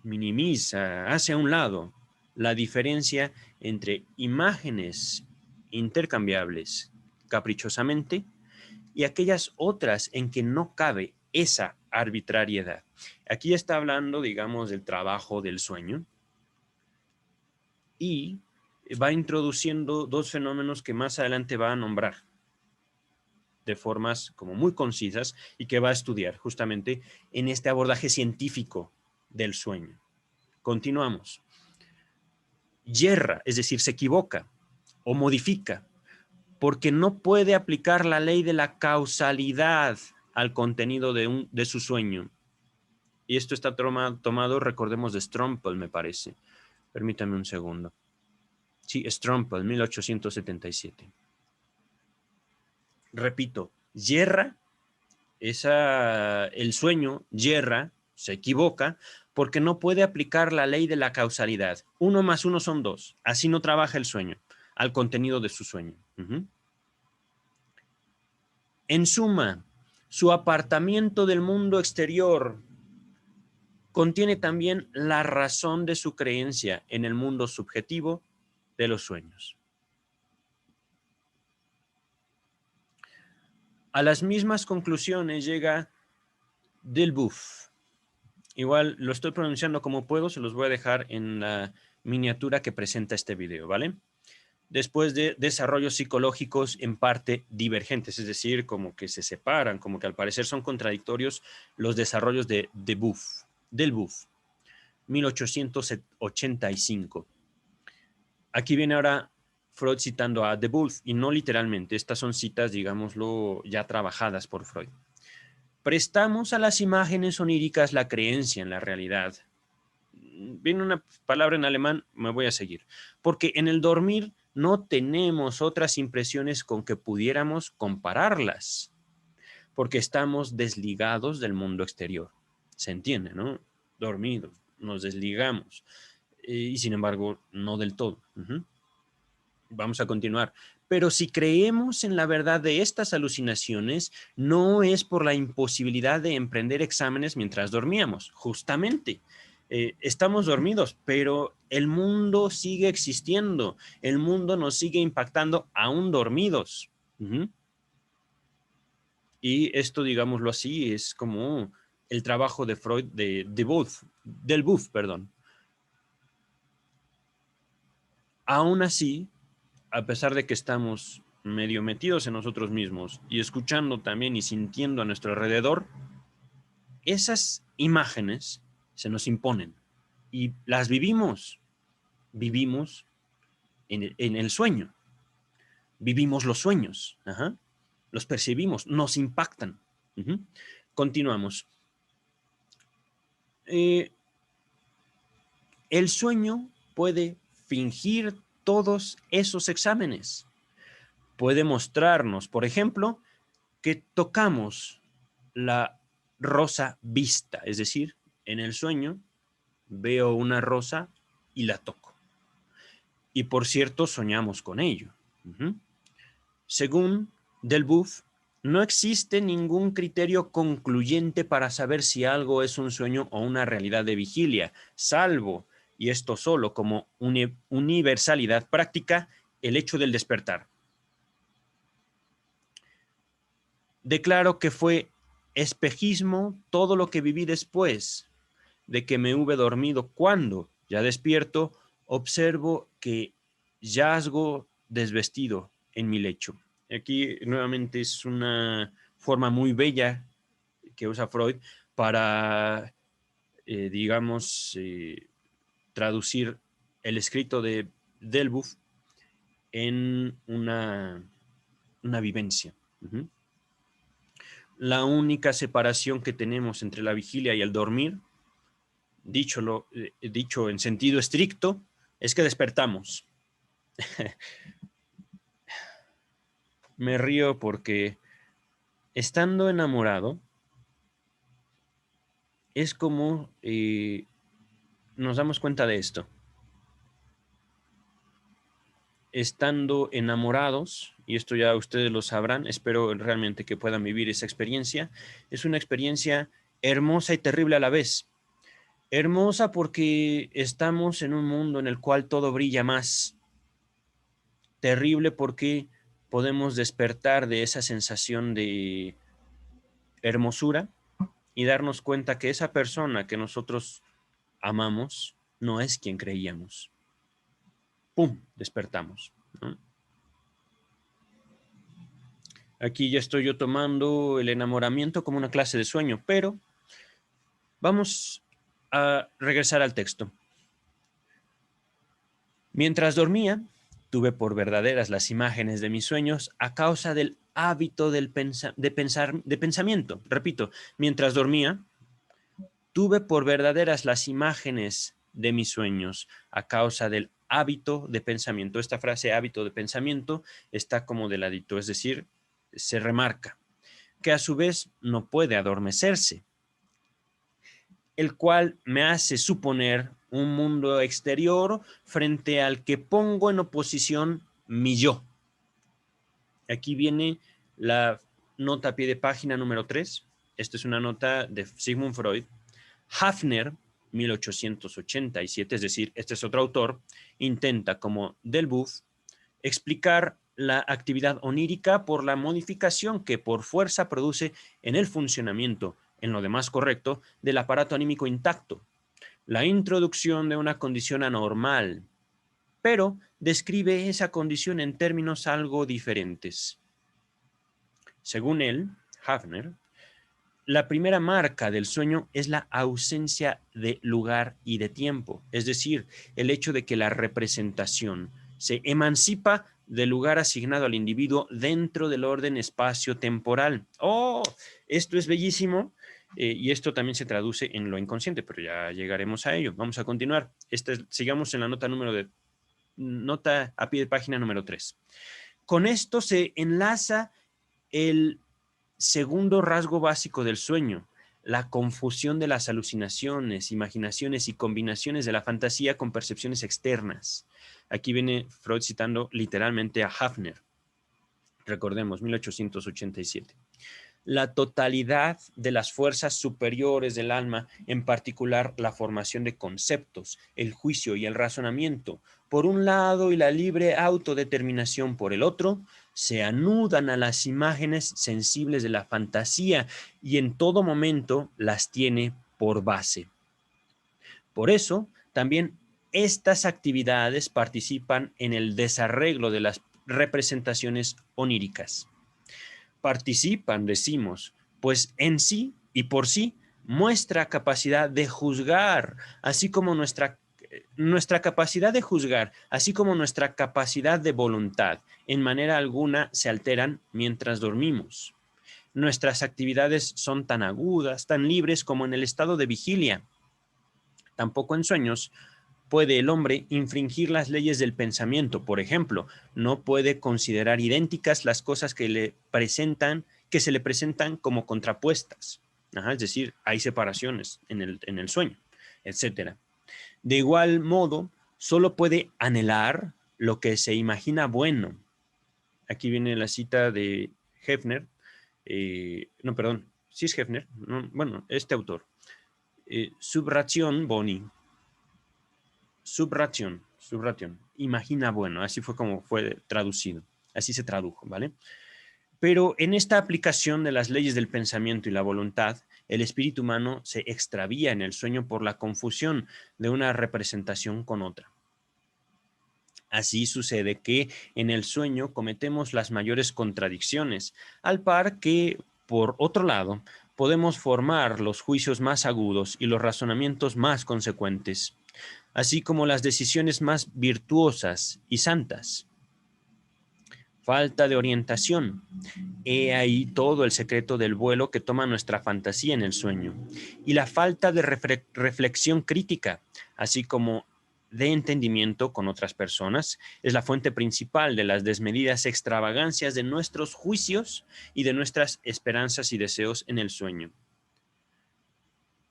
minimiza, hace a un lado la diferencia entre imágenes intercambiables caprichosamente y aquellas otras en que no cabe esa arbitrariedad. Aquí está hablando, digamos, del trabajo del sueño y va introduciendo dos fenómenos que más adelante va a nombrar de formas como muy concisas y que va a estudiar justamente en este abordaje científico del sueño. Continuamos. Yerra, es decir, se equivoca o modifica porque no puede aplicar la ley de la causalidad al contenido de su sueño. Y esto está tomado, recordemos, de Strumpel, me parece. Permítame un segundo. Sí, Strumpel, 1877. Repito, yerra, el sueño yerra, se equivoca, porque no puede aplicar la ley de la causalidad. 1 más 1 son 2. Así no trabaja el sueño, al contenido de su sueño. En suma, su apartamiento del mundo exterior contiene también la razón de su creencia en el mundo subjetivo de los sueños. A las mismas conclusiones llega Delboeuf. Igual lo estoy pronunciando como puedo, se los voy a dejar en la miniatura que presenta este video, ¿vale? Después de desarrollos psicológicos en parte divergentes, es decir, como que se separan, como que al parecer son contradictorios los desarrollos de Delboeuf, 1885. Aquí viene ahora Freud citando a Delboeuf, y no literalmente, estas son citas, digámoslo, ya trabajadas por Freud. Prestamos a las imágenes oníricas la creencia en la realidad. Viene una palabra en alemán, me voy a seguir. Porque en el dormir no tenemos otras impresiones con que pudiéramos compararlas, porque estamos desligados del mundo exterior. ¿Se entiende, no? Dormidos. nos desligamos. Y sin embargo, no del todo. Vamos a continuar. Pero si creemos en la verdad de estas alucinaciones, no es por la imposibilidad de emprender exámenes mientras dormíamos. Justamente, estamos dormidos, pero el mundo sigue existiendo. El mundo nos sigue impactando aún dormidos. Y esto, digámoslo así, es como el trabajo de Freud, del Buff, perdón. Aún así, a pesar de que estamos medio metidos en nosotros mismos y escuchando también y sintiendo a nuestro alrededor, esas imágenes se nos imponen y las vivimos. Vivimos en el sueño. Vivimos los sueños. Los percibimos, nos impactan. Continuamos. El sueño puede fingir todos esos exámenes. Puede mostrarnos, por ejemplo, que tocamos la rosa vista, es decir, en el sueño veo una rosa y la toco. Y por cierto, soñamos con ello. Según Delboeuf, no existe ningún criterio concluyente para saber si algo es un sueño o una realidad de vigilia, salvo, y esto solo como universalidad práctica, el hecho del despertar. Declaro que fue espejismo todo lo que viví después de que me hube dormido. Cuando, ya despierto, observo que yazgo desvestido en mi lecho. Aquí nuevamente es una forma muy bella que usa Freud para, digamos, traducir el escrito de Delboeuf en una vivencia. La única separación que tenemos entre la vigilia y el dormir, dicho en sentido estricto, es que despertamos. Me río porque estando enamorado es como nos damos cuenta de esto. Estando enamorados, y esto ya ustedes lo sabrán, espero realmente que puedan vivir esa experiencia, es una experiencia hermosa y terrible a la vez. Hermosa porque estamos en un mundo en el cual todo brilla más. Terrible porque podemos despertar de esa sensación de hermosura y darnos cuenta que esa persona que nosotros amamos no es quien creíamos. ¡Pum! Despertamos, ¿no? Aquí ya estoy yo tomando el enamoramiento como una clase de sueño, pero vamos a regresar al texto. Mientras dormía, tuve por verdaderas las imágenes de mis sueños a causa del hábito de pensamiento. Repito, mientras dormía, tuve por verdaderas las imágenes de mis sueños a causa del hábito de pensamiento. Esta frase hábito de pensamiento está como de ladito, es decir, se remarca, que a su vez no puede adormecerse, el cual me hace suponer un mundo exterior frente al que pongo en oposición mi yo. Aquí viene la nota a pie de página número 3. Esta es una nota de Sigmund Freud. Hafner, 1887, es decir, este es otro autor, intenta, como Delboeuf, explicar la actividad onírica por la modificación que por fuerza produce en el funcionamiento, en lo demás correcto, del aparato anímico intacto, la introducción de una condición anormal, pero describe esa condición en términos algo diferentes. Según él, Hafner, la primera marca del sueño es la ausencia de lugar y de tiempo, es decir, el hecho de que la representación se emancipa del lugar asignado al individuo dentro del orden espacio-temporal. ¡Oh! Esto es bellísimo y esto también se traduce en lo inconsciente, pero ya llegaremos a ello. Vamos a continuar. Sigamos en la nota a pie de página número 3. Con esto se enlaza el segundo rasgo básico del sueño, la confusión de las alucinaciones, imaginaciones y combinaciones de la fantasía con percepciones externas. Aquí viene Freud citando literalmente a Hafner. Recordemos, 1887. La totalidad de las fuerzas superiores del alma, en particular la formación de conceptos, el juicio y el razonamiento, por un lado, y la libre autodeterminación por el otro, se anudan a las imágenes sensibles de la fantasía y en todo momento las tiene por base. Por eso, también estas actividades participan en el desarreglo de las representaciones oníricas. Participan, decimos, pues en sí y por sí muestra capacidad de juzgar, así como nuestra capacidad de juzgar, así como nuestra capacidad de voluntad, en manera alguna se alteran mientras dormimos. Nuestras actividades son tan agudas, tan libres como en el estado de vigilia. Tampoco en sueños puede el hombre infringir las leyes del pensamiento. Por ejemplo, no puede considerar idénticas las cosas que se le presentan como contrapuestas. Es decir, hay separaciones en el sueño, etcétera. De igual modo, solo puede anhelar lo que se imagina bueno. Aquí viene la cita de Hefner. No, perdón, sí es Hefner. No, bueno, este autor. Subration boni. Subration, imagina bueno, así fue como fue traducido, así se tradujo, ¿vale? Pero en esta aplicación de las leyes del pensamiento y la voluntad, el espíritu humano se extravía en el sueño por la confusión de una representación con otra. Así sucede que en el sueño cometemos las mayores contradicciones, al par que, por otro lado, podemos formar los juicios más agudos y los razonamientos más consecuentes, así como las decisiones más virtuosas y santas. Falta de orientación. He ahí todo el secreto del vuelo que toma nuestra fantasía en el sueño. Y la falta de reflexión crítica, así como de entendimiento con otras personas, es la fuente principal de las desmedidas extravagancias de nuestros juicios y de nuestras esperanzas y deseos en el sueño.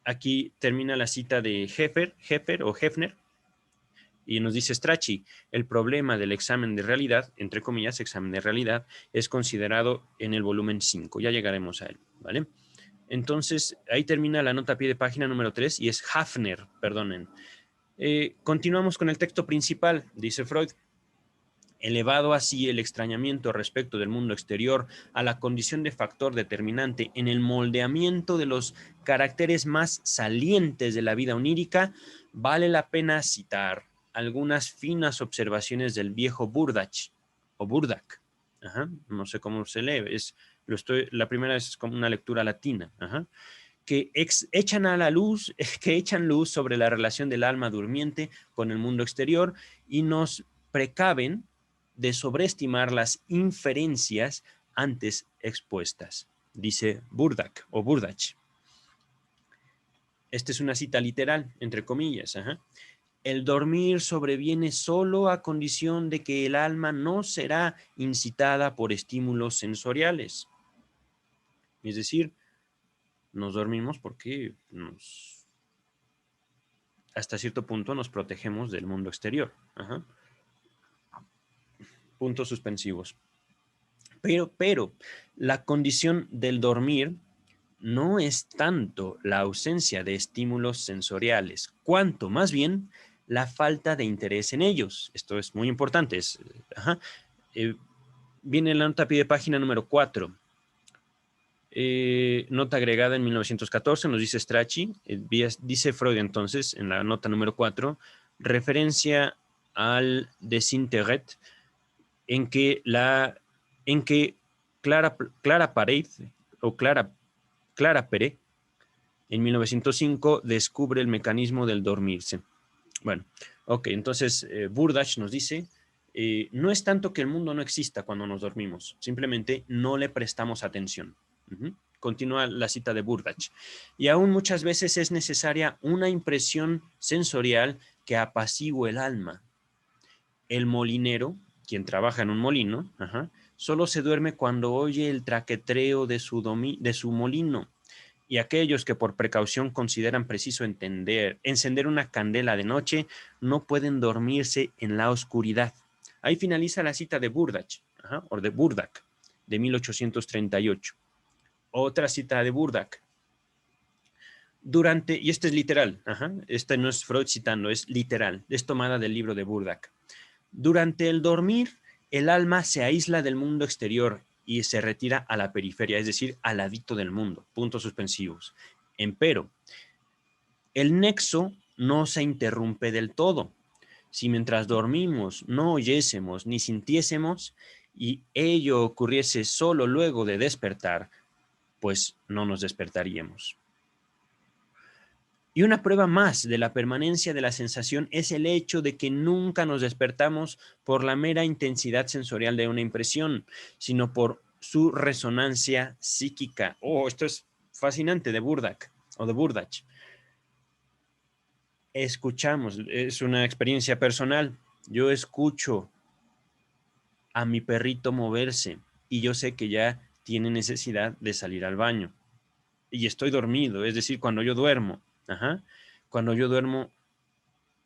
Aquí termina la cita de Hefner, y nos dice Strachey, el problema del examen de realidad, entre comillas, examen de realidad, es considerado en el volumen 5. Ya llegaremos a él, ¿vale? Entonces, ahí termina la nota a pie de página número 3 y es Hafner, perdonen. Continuamos con el texto principal, dice Freud. Elevado así el extrañamiento respecto del mundo exterior a la condición de factor determinante en el moldeamiento de los caracteres más salientes de la vida onírica, vale la pena citar algunas finas observaciones del viejo Burdach, o Burdak. No sé cómo se lee, la primera es como una lectura latina, que echan a la luz, que echan luz sobre la relación del alma durmiente con el mundo exterior y nos precaven de sobreestimar las inferencias antes expuestas, dice Burdach o Burdach. Esta es una cita literal, entre comillas. El dormir sobreviene solo a condición de que el alma no será incitada por estímulos sensoriales. Es decir, nos dormimos porque hasta cierto punto nos protegemos del mundo exterior. Puntos suspensivos. Pero la condición del dormir no es tanto la ausencia de estímulos sensoriales, cuanto más bien la falta de interés en ellos. Esto es muy importante. Viene la nota a pie de página número 4. Nota agregada en 1914, nos dice Strachey, dice Freud entonces, en la nota número 4, referencia al desinteret, en que Clara Peré, en 1905, descubre el mecanismo del dormirse. Bueno, ok, entonces Burdach nos dice, no es tanto que el mundo no exista cuando nos dormimos, simplemente no le prestamos atención. Continúa la cita de Burdach. Y aún muchas veces es necesaria una impresión sensorial que apacigüe el alma. El molinero, quien trabaja en un molino, solo se duerme cuando oye el traquetreo de su molino. Y aquellos que por precaución consideran preciso encender una candela de noche, no pueden dormirse en la oscuridad. Ahí finaliza la cita de Burdach, o de Burdak, de 1838. Otra cita de Burdak. Y este es literal, este no es Freud citando, es literal, es tomada del libro de Burdak. Durante el dormir, el alma se aísla del mundo exterior y se retira a la periferia, es decir, al ladito del mundo, puntos suspensivos. Empero, el nexo no se interrumpe del todo. Si mientras dormimos no oyésemos ni sintiésemos y ello ocurriese solo luego de despertar, pues no nos despertaríamos. Y una prueba más de la permanencia de la sensación es el hecho de que nunca nos despertamos por la mera intensidad sensorial de una impresión, sino por su resonancia psíquica. Oh, esto es fascinante de Burdach o de Burdach. Escuchamos, es una experiencia personal. Yo escucho a mi perrito moverse y yo sé que ya tiene necesidad de salir al baño. Y estoy dormido, es decir, cuando yo duermo, cuando yo duermo,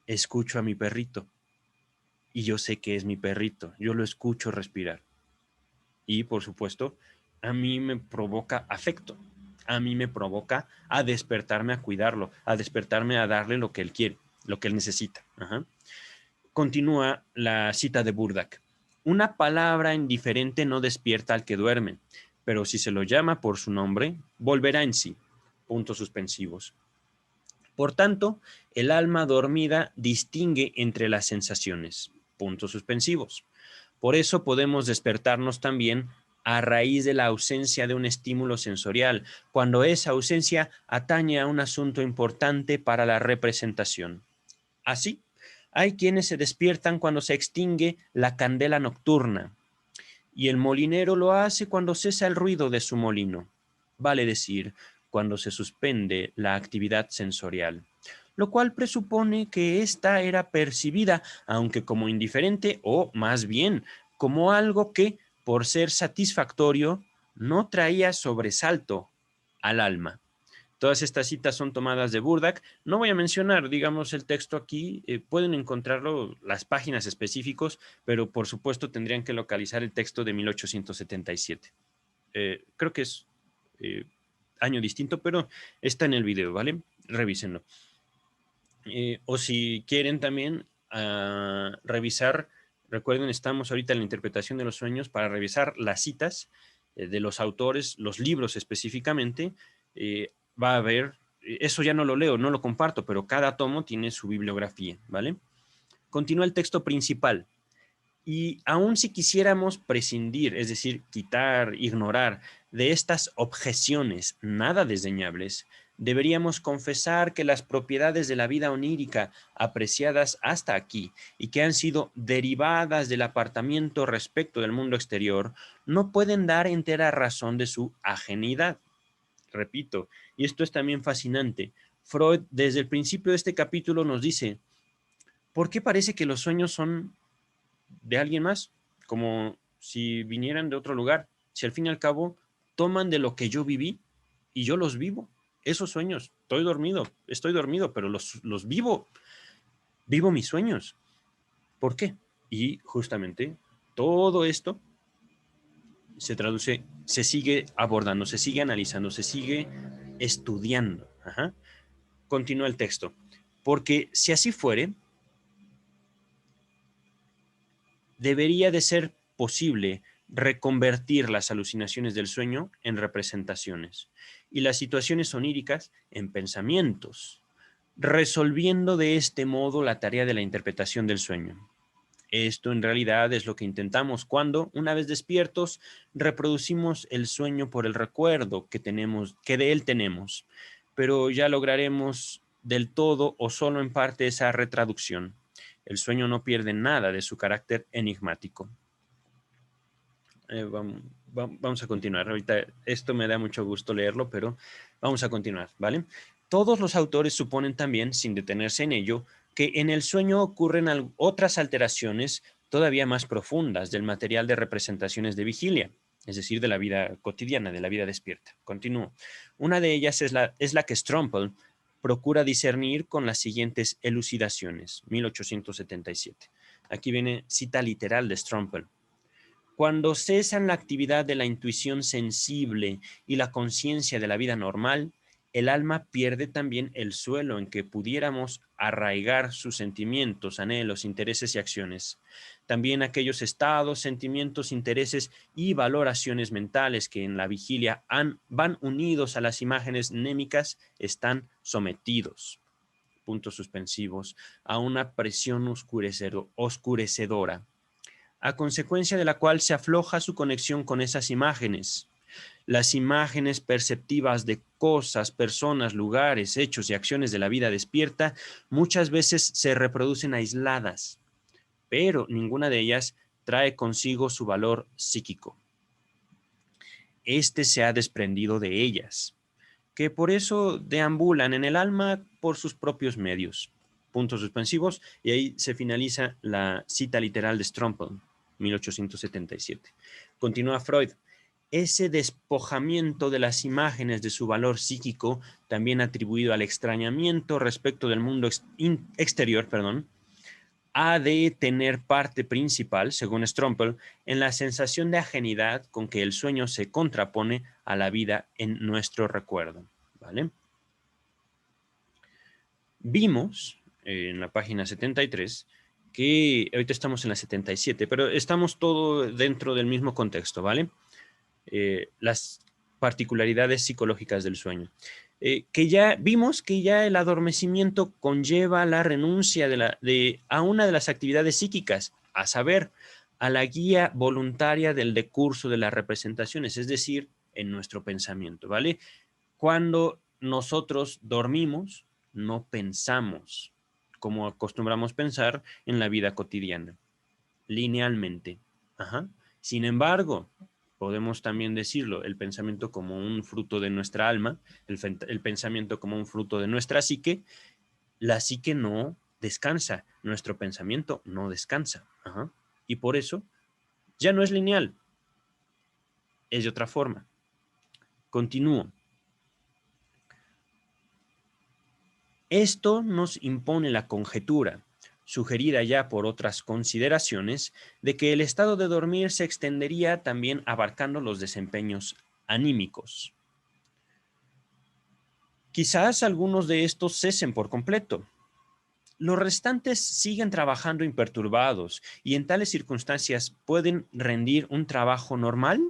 escucho a mi perrito y yo sé que es mi perrito, yo lo escucho respirar. Y por supuesto, a mí me provoca afecto, a mí me provoca a despertarme a cuidarlo, a despertarme a darle lo que él quiere, lo que él necesita. Continúa la cita de Burdach. Una palabra indiferente no despierta al que duerme, pero si se lo llama por su nombre, volverá en sí. Puntos suspensivos. Por tanto, el alma dormida distingue entre las sensaciones. Puntos suspensivos. Por eso podemos despertarnos también a raíz de la ausencia de un estímulo sensorial, cuando esa ausencia atañe a un asunto importante para la representación. Así, hay quienes se despiertan cuando se extingue la candela nocturna, y el molinero lo hace cuando cesa el ruido de su molino, vale decir, cuando se suspende la actividad sensorial, lo cual presupone que ésta era percibida, aunque como indiferente o, más bien, como algo que, por ser satisfactorio, no traía sobresalto al alma. Todas estas citas son tomadas de Burdach. No voy a mencionar, digamos, el texto aquí. Pueden encontrarlo, las páginas específicos, pero por supuesto tendrían que localizar el texto de 1877. Creo que es año distinto, pero está en el video, ¿vale? Revísenlo. O si quieren también revisar, recuerden, estamos ahorita en la interpretación de los sueños para revisar las citas de los autores, los libros específicamente. Va a haber, eso ya no lo leo, no lo comparto, pero cada tomo tiene su bibliografía, ¿vale? Continúa el texto principal. Y aun si quisiéramos prescindir, es decir, quitar, ignorar de estas objeciones nada desdeñables, deberíamos confesar que las propiedades de la vida onírica apreciadas hasta aquí y que han sido derivadas del apartamiento respecto del mundo exterior no pueden dar entera razón de su ajenidad. Repito, y esto es también fascinante, Freud desde el principio de este capítulo nos dice, ¿por qué parece que los sueños son de alguien más? Como si vinieran de otro lugar. Si al fin y al cabo toman de lo que yo viví y yo los vivo. Esos sueños, estoy dormido, pero los vivo. Vivo mis sueños. ¿Por qué? Y justamente todo esto se traduce, se sigue abordando, se sigue analizando, se sigue estudiando. Continúa el texto. Porque si así fuere, debería de ser posible reconvertir las alucinaciones del sueño en representaciones y las situaciones oníricas en pensamientos, resolviendo de este modo la tarea de la interpretación del sueño. Esto en realidad es lo que intentamos cuando, una vez despiertos, reproducimos el sueño por el recuerdo que de él tenemos, pero ya lograremos del todo o solo en parte esa retraducción. El sueño no pierde nada de su carácter enigmático. Vamos a continuar. Ahorita esto me da mucho gusto leerlo, pero vamos a continuar, ¿vale? Todos los autores suponen también, sin detenerse en ello, que en el sueño ocurren otras alteraciones todavía más profundas del material de representaciones de vigilia. es decir, de la vida cotidiana, de la vida despierta. Continúo. Una de ellas es la que Strompel procura discernir con las siguientes elucidaciones, 1877. Aquí viene cita literal de Strompel. Cuando cesan la actividad de la intuición sensible y la conciencia de la vida normal, el alma pierde también el suelo en que pudiéramos arraigar sus sentimientos, anhelos, intereses y acciones. También aquellos estados, sentimientos, intereses y valoraciones mentales que en la vigilia van unidos a las imágenes némicas están sometidos, puntos suspensivos, a una presión oscurecedora, a consecuencia de la cual se afloja su conexión con esas imágenes. Las imágenes perceptivas de cosas, personas, lugares, hechos y acciones de la vida despierta muchas veces se reproducen aisladas, pero ninguna de ellas trae consigo su valor psíquico. Este se ha desprendido de ellas, que por eso deambulan en el alma por sus propios medios. Puntos suspensivos, y ahí se finaliza la cita literal de Strompel, 1877. Continúa Freud. Ese despojamiento de las imágenes de su valor psíquico, también atribuido al extrañamiento respecto del mundo exterior, ha de tener parte principal, según Strompel, en la sensación de ajenidad con que el sueño se contrapone a la vida en nuestro recuerdo. ¿Vale? Vimos en la página 73 que ahorita estamos en la 77, pero estamos todo dentro del mismo contexto, ¿vale? Las particularidades psicológicas del sueño. Que ya vimos que ya el adormecimiento conlleva la renuncia a una de las actividades psíquicas, a saber, a la guía voluntaria del decurso de las representaciones, es decir, en nuestro pensamiento, ¿vale? Cuando nosotros dormimos, no pensamos como acostumbramos pensar en la vida cotidiana, linealmente. Ajá. Sin embargo, podemos también decirlo, el pensamiento como un fruto de nuestra alma, el pensamiento como un fruto de nuestra psique, la psique no descansa, nuestro pensamiento no descansa. Ajá. Y por eso ya no es lineal, es de otra forma. Continúo. Esto nos impone la conjetura, sugerida ya por otras consideraciones, de que el estado de dormir se extendería también abarcando los desempeños anímicos. Quizás algunos de estos cesen por completo. Los restantes siguen trabajando imperturbados y en tales circunstancias pueden rendir un trabajo normal.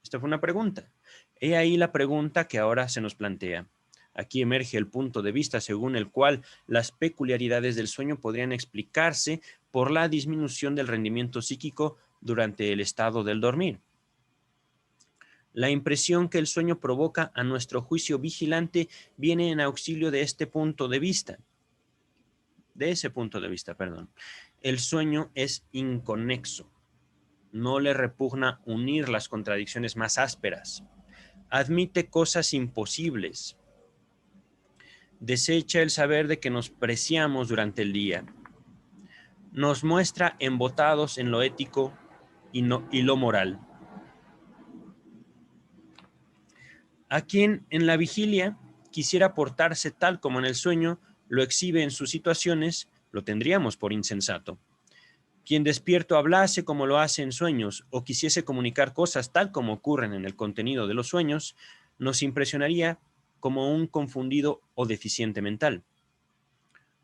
Esta fue una pregunta. He ahí la pregunta que ahora se nos plantea. Aquí emerge el punto de vista según el cual las peculiaridades del sueño podrían explicarse por la disminución del rendimiento psíquico durante el estado del dormir. La impresión que el sueño provoca a nuestro juicio vigilante viene en auxilio de este punto de vista. De ese punto de vista, perdón. El sueño es inconexo. No le repugna unir las contradicciones más ásperas. Admite cosas imposibles. Desecha el saber de que nos preciamos durante el día. Nos muestra embotados en lo ético y lo moral. A quien en la vigilia quisiera portarse tal como en el sueño lo exhibe en sus situaciones, lo tendríamos por insensato. Quien despierto hablase como lo hace en sueños o quisiese comunicar cosas tal como ocurren en el contenido de los sueños, nos impresionaría como un confundido o deficiente mental.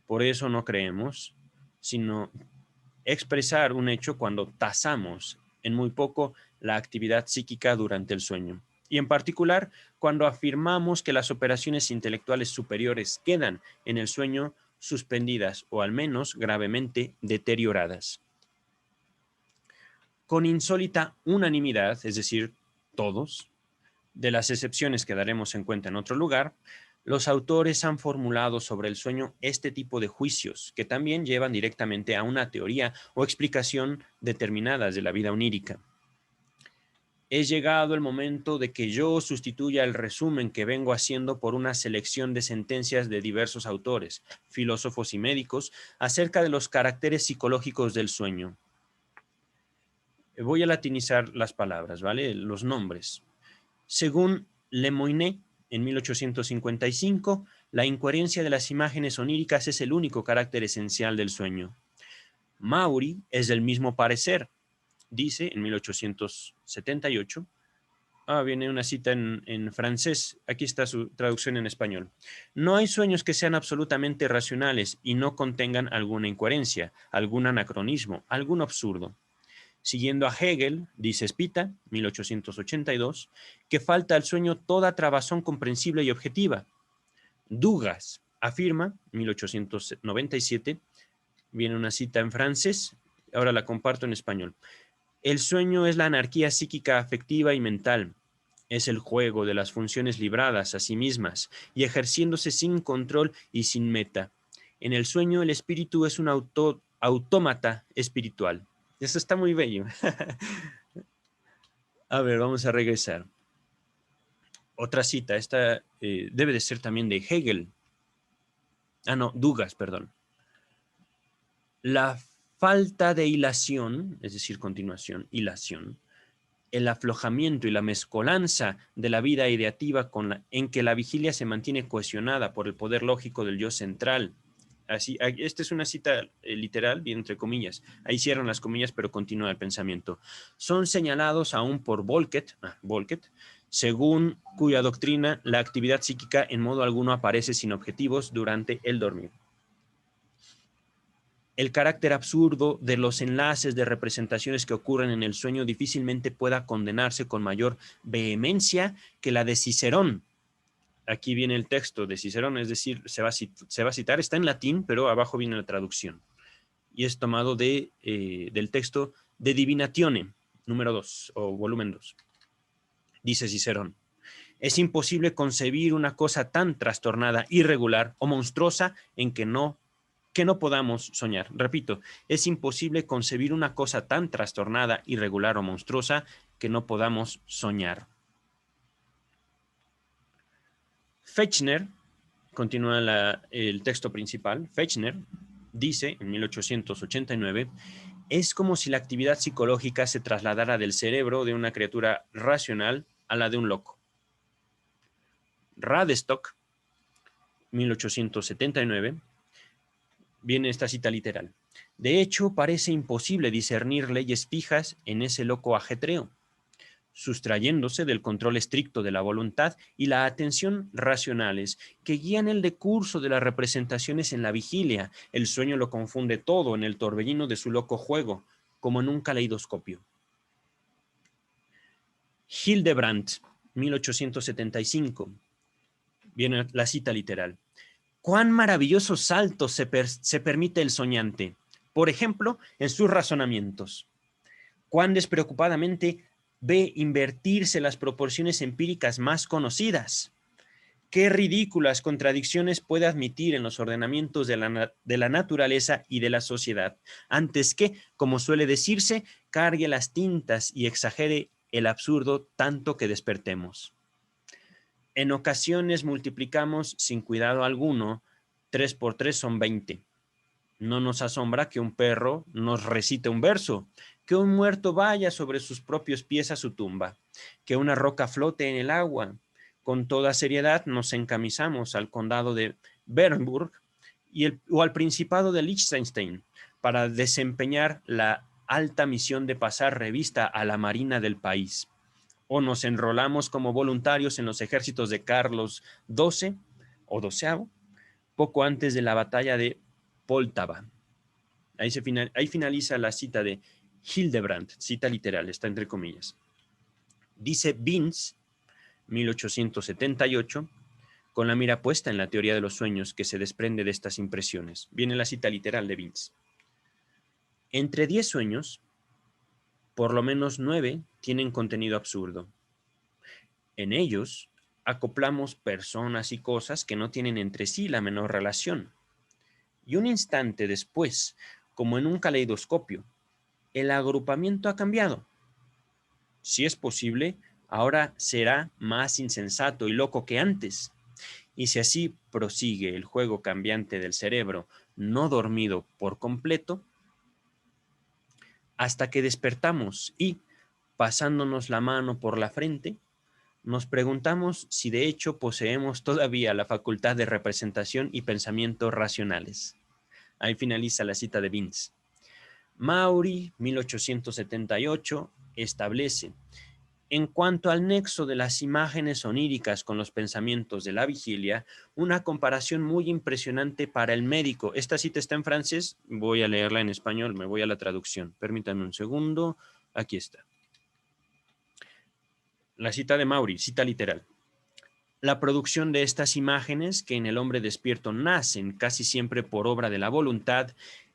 Por eso no creemos, sino expresar un hecho cuando tasamos en muy poco la actividad psíquica durante el sueño. Y en particular, cuando afirmamos que las operaciones intelectuales superiores quedan en el sueño suspendidas o al menos gravemente deterioradas. Con insólita unanimidad, es decir, todos, de las excepciones que daremos en cuenta en otro lugar, los autores han formulado sobre el sueño este tipo de juicios que también llevan directamente a una teoría o explicación determinadas de la vida onírica. Es llegado el momento de que yo sustituya el resumen que vengo haciendo por una selección de sentencias de diversos autores, filósofos y médicos, acerca de los caracteres psicológicos del sueño. Voy a latinizar las palabras, ¿vale? Los nombres. Según Lemoyne, en 1855, la incoherencia de las imágenes oníricas es el único carácter esencial del sueño. Maury es del mismo parecer. Dice, en 1878, viene una cita en francés, aquí está su traducción en español. No hay sueños que sean absolutamente racionales y no contengan alguna incoherencia, algún anacronismo, algún absurdo. Siguiendo a Hegel, dice Spita, 1882, que falta al sueño toda trabazón comprensible y objetiva. Dugas afirma, 1897, viene una cita en francés, ahora la comparto en español. El sueño es la anarquía psíquica afectiva y mental. Es el juego de las funciones libradas a sí mismas y ejerciéndose sin control y sin meta. En el sueño el espíritu es un autómata espiritual. Eso está muy bello. A ver, vamos a regresar. Otra cita, esta debe de ser también de Hegel. No, Dugas, perdón. La falta de hilación, es decir, continuación, hilación, el aflojamiento y la mezcolanza de la vida ideativa en que la vigilia se mantiene cohesionada por el poder lógico del yo central. Así, esta es una cita literal, bien entre comillas. Ahí cierran las comillas, pero continúa el pensamiento. Son señalados aún por Volket, según cuya doctrina la actividad psíquica en modo alguno aparece sin objetivos durante el dormir. El carácter absurdo de los enlaces de representaciones que ocurren en el sueño difícilmente pueda condenarse con mayor vehemencia que la de Cicerón. Aquí viene el texto de Cicerón, es decir, se va a citar, está en latín, pero abajo viene la traducción. Y es tomado del texto de Divinatione, número 2, o volumen 2. Dice Cicerón: es imposible concebir una cosa tan trastornada, irregular o monstruosa en que no podamos soñar. Repito, es imposible concebir una cosa tan trastornada, irregular o monstruosa que no podamos soñar. Fechner, continúa el texto principal, Fechner dice, en 1889, es como si la actividad psicológica se trasladara del cerebro de una criatura racional a la de un loco. Radestock, 1879, viene esta cita literal. De hecho, parece imposible discernir leyes fijas en ese loco ajetreo, sustrayéndose del control estricto de la voluntad y la atención racionales que guían el decurso de las representaciones en la vigilia. El sueño lo confunde todo en el torbellino de su loco juego, como en un caleidoscopio. Hildebrandt, 1875, viene la cita literal. Cuán maravillosos saltos se permite el soñante, por ejemplo, en sus razonamientos. Cuán despreocupadamente ve invertirse las proporciones empíricas más conocidas. Qué ridículas contradicciones puede admitir en los ordenamientos de la naturaleza y de la sociedad, antes que, como suele decirse, cargue las tintas y exagere el absurdo tanto que despertemos. En ocasiones multiplicamos sin cuidado alguno, 3 por 3 son 20. No nos asombra que un perro nos recite un verso, que un muerto vaya sobre sus propios pies a su tumba, que una roca flote en el agua. Con toda seriedad nos encamisamos al condado de Bernburg o al principado de Liechtenstein para desempeñar la alta misión de pasar revista a la marina del país. O nos enrolamos como voluntarios en los ejércitos de Carlos XII o XII, poco antes de la batalla de Poltava. Ahí finaliza la cita de Hildebrandt, cita literal, está entre comillas. Dice Binz, 1878, con la mira puesta en la teoría de los sueños que se desprende de estas impresiones. Viene la cita literal de Binz. Entre 10 sueños, por lo menos 9 tienen contenido absurdo. En ellos acoplamos personas y cosas que no tienen entre sí la menor relación. Y un instante después, como en un caleidoscopio, el agrupamiento ha cambiado. Si es posible, ahora será más insensato y loco que antes. Y si así prosigue el juego cambiante del cerebro, no dormido por completo, hasta que despertamos y, pasándonos la mano por la frente, nos preguntamos si de hecho poseemos todavía la facultad de representación y pensamiento racionales. Ahí finaliza la cita de Vince. Maury, 1878, establece: en cuanto al nexo de las imágenes oníricas con los pensamientos de la vigilia, una comparación muy impresionante para el médico. Esta cita está en francés, voy a leerla en español, me voy a la traducción. Permítanme un segundo, aquí está. La cita de Maury, cita literal. La producción de estas imágenes, que en el hombre despierto nacen casi siempre por obra de la voluntad,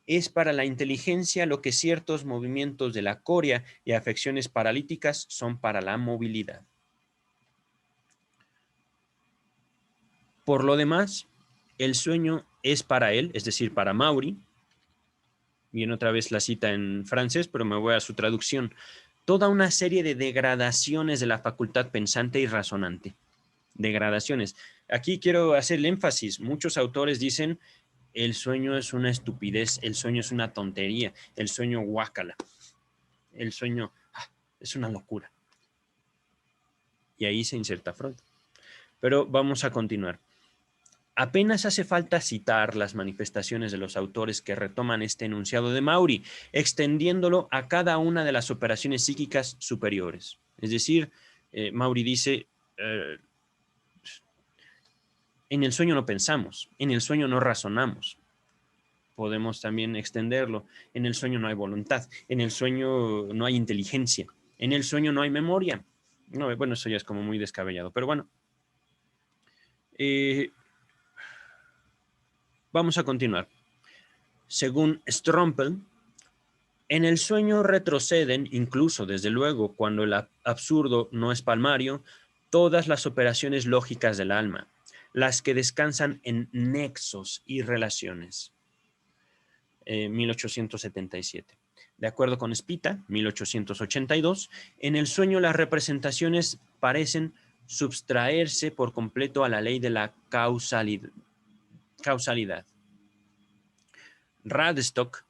es para la inteligencia lo que ciertos movimientos de la coria y afecciones paralíticas son para la movilidad. Por lo demás, el sueño es para él, es decir, para Maury, viene otra vez la cita en francés, pero me voy a su traducción, toda una serie de degradaciones de la facultad pensante y razonante. Degradaciones. Aquí quiero hacer el énfasis. Muchos autores dicen: el sueño es una estupidez, el sueño es una tontería, el sueño guácala, el sueño es una locura. Y ahí se inserta Freud. Pero vamos a continuar. Apenas hace falta citar las manifestaciones de los autores que retoman este enunciado de Maury, extendiéndolo a cada una de las operaciones psíquicas superiores. Es decir, Maury dice, en el sueño no pensamos, en el sueño no razonamos. Podemos también extenderlo. En el sueño no hay voluntad, en el sueño no hay inteligencia, en el sueño no hay memoria. No, bueno, eso ya es como muy descabellado, pero bueno. Vamos a continuar. Según Strompel, en el sueño retroceden, incluso desde luego cuando el absurdo no es palmario, todas las operaciones lógicas del alma, las que descansan en nexos y relaciones. 1877. De acuerdo con Spita, 1882, en el sueño las representaciones parecen subtraerse por completo a la ley de la causalidad. Radstock,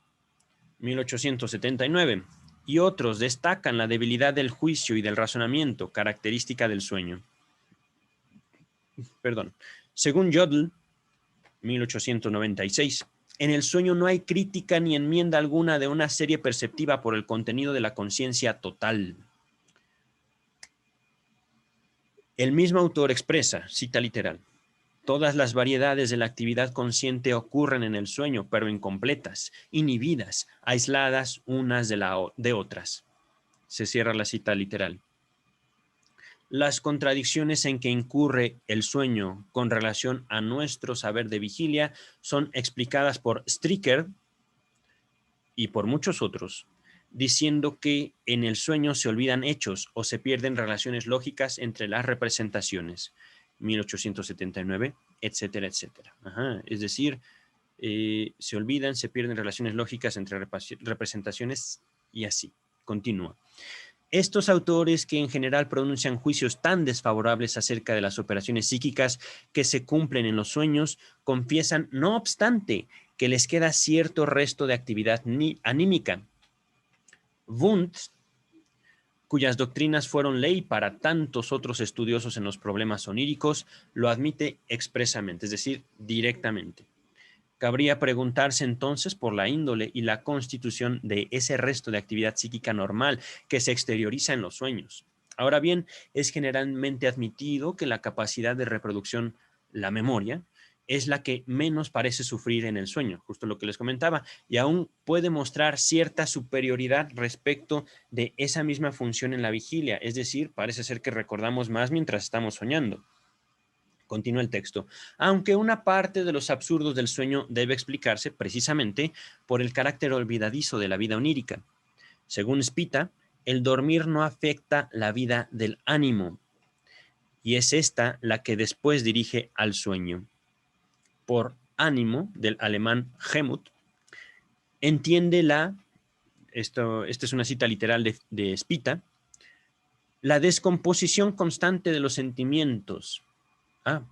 1879, y otros destacan la debilidad del juicio y del razonamiento, característica del sueño. Según Jodl, 1896, en el sueño no hay crítica ni enmienda alguna de una serie perceptiva por el contenido de la conciencia total. El mismo autor expresa, cita literal: todas las variedades de la actividad consciente ocurren en el sueño, pero incompletas, inhibidas, aisladas unas de otras. Se cierra la cita literal. Las contradicciones en que incurre el sueño con relación a nuestro saber de vigilia son explicadas por Stricker y por muchos otros, diciendo que en el sueño se olvidan hechos o se pierden relaciones lógicas entre las representaciones. 1879, etcétera, etcétera. Es decir, se olvidan, se pierden relaciones lógicas entre representaciones y así. Continúa. Estos autores, que en general pronuncian juicios tan desfavorables acerca de las operaciones psíquicas que se cumplen en los sueños, confiesan, no obstante, que les queda cierto resto de actividad anímica. Wundt, cuyas doctrinas fueron ley para tantos otros estudiosos en los problemas oníricos, lo admite expresamente, es decir, directamente. Cabría preguntarse entonces por la índole y la constitución de ese resto de actividad psíquica normal que se exterioriza en los sueños. Ahora bien, es generalmente admitido que la capacidad de reproducción, la memoria, es la que menos parece sufrir en el sueño, justo lo que les comentaba, y aún puede mostrar cierta superioridad respecto de esa misma función en la vigilia, es decir, parece ser que recordamos más mientras estamos soñando. Continúa el texto. Aunque una parte de los absurdos del sueño debe explicarse precisamente por el carácter olvidadizo de la vida onírica. Según Spita, el dormir no afecta la vida del ánimo, y es esta la que después dirige al sueño. Por ánimo, del alemán Gemut, entiende esta es una cita literal de Spita, la descomposición constante de los sentimientos.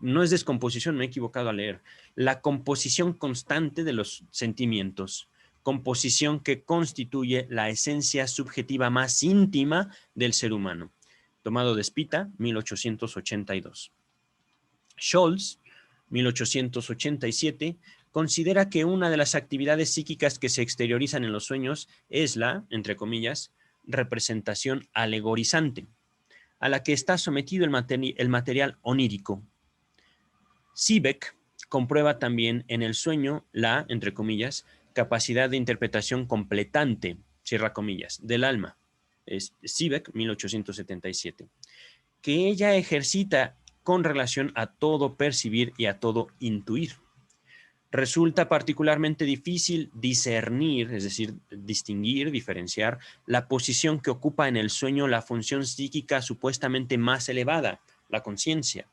No es descomposición, me he equivocado al leer. La composición constante de los sentimientos, composición que constituye la esencia subjetiva más íntima del ser humano. Tomado de Spita, 1882. Scholz, 1887, considera que una de las actividades psíquicas que se exteriorizan en los sueños es la, entre comillas, representación alegorizante, a la que está sometido el material onírico. Siebeck comprueba también en el sueño la, entre comillas, capacidad de interpretación completante, cierra comillas, del alma. Es Siebeck, 1877. Que ella ejercita con relación a todo percibir y a todo intuir. Resulta particularmente difícil discernir, es decir, distinguir, diferenciar la posición que ocupa en el sueño la función psíquica supuestamente más elevada, la conciencia,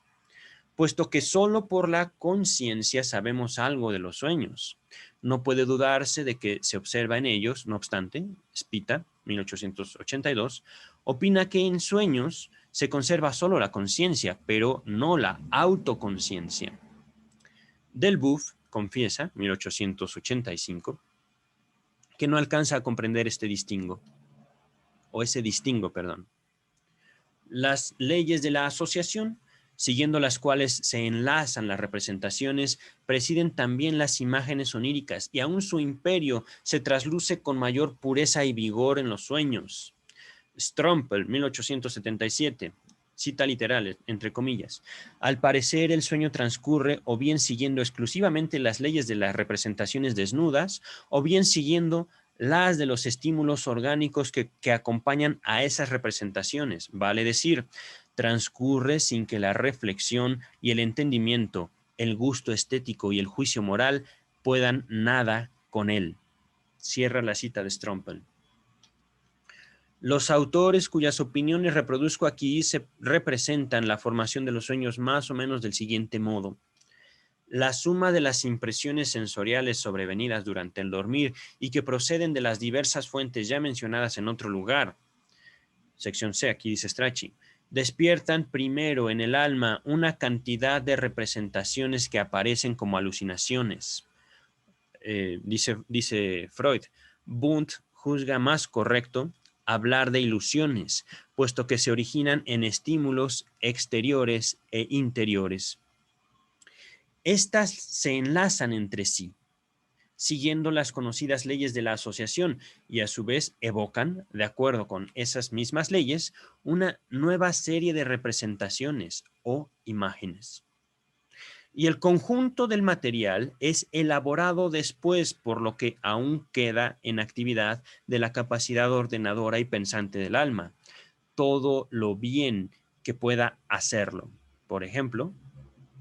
puesto que solo por la conciencia sabemos algo de los sueños. No puede dudarse de que se observa en ellos, no obstante, Spita, 1882, opina que en sueños se conserva solo la conciencia, pero no la autoconciencia. Delboeuf confiesa, 1885, que no alcanza a comprender ese distingo. Las leyes de la asociación, siguiendo las cuales se enlazan las representaciones, presiden también las imágenes oníricas, y aún su imperio se trasluce con mayor pureza y vigor en los sueños. Strompel, 1877, cita literal, entre comillas. Al parecer, el sueño transcurre o bien siguiendo exclusivamente las leyes de las representaciones desnudas, o bien siguiendo las de los estímulos orgánicos que acompañan a esas representaciones. Vale decir, transcurre sin que la reflexión y el entendimiento, el gusto estético y el juicio moral puedan nada con él. Cierra la cita de Strompel. Los autores cuyas opiniones reproduzco aquí se representan la formación de los sueños más o menos del siguiente modo. La suma de las impresiones sensoriales sobrevenidas durante el dormir y que proceden de las diversas fuentes ya mencionadas en otro lugar, sección C, aquí dice Strachey, despiertan primero en el alma una cantidad de representaciones que aparecen como alucinaciones. Dice Freud, Wundt juzga más correcto hablar de ilusiones, puesto que se originan en estímulos exteriores e interiores. Estas se enlazan entre sí, siguiendo las conocidas leyes de la asociación, y a su vez evocan, de acuerdo con esas mismas leyes, una nueva serie de representaciones o imágenes. Y el conjunto del material es elaborado después, por lo que aún queda en actividad de la capacidad ordenadora y pensante del alma, todo lo bien que pueda hacerlo. Por ejemplo,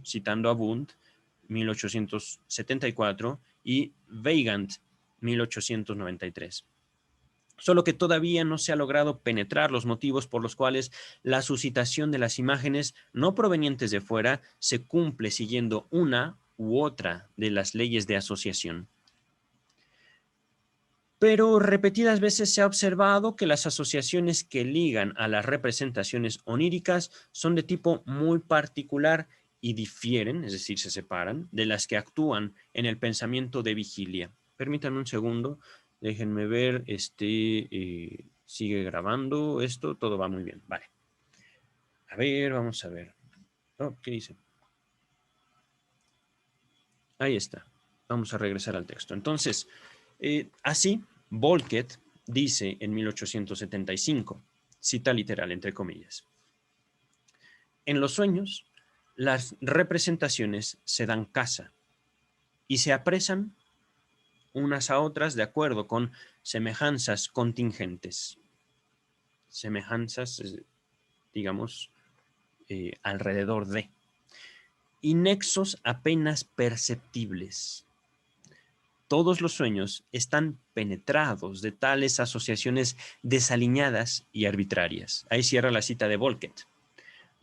citando a Wundt, 1874, y Weigand, 1893. Solo que todavía no se ha logrado penetrar los motivos por los cuales la suscitación de las imágenes no provenientes de fuera se cumple siguiendo una u otra de las leyes de asociación. Pero repetidas veces se ha observado que las asociaciones que ligan a las representaciones oníricas son de tipo muy particular y difieren, es decir, se separan, de las que actúan en el pensamiento de vigilia. Permítanme un segundo, déjenme ver, sigue grabando esto, todo va muy bien, vale. A ver, vamos a ver. Oh, ¿qué dice? Ahí está. Vamos a regresar al texto. Entonces, así, Volket dice en 1875, cita literal, entre comillas, en los sueños, las representaciones se dan caza y se apresan unas a otras de acuerdo con semejanzas contingentes. Semejanzas, digamos, alrededor de. Y nexos apenas perceptibles. Todos los sueños están penetrados de tales asociaciones desaliñadas y arbitrarias. Ahí cierra la cita de Volket.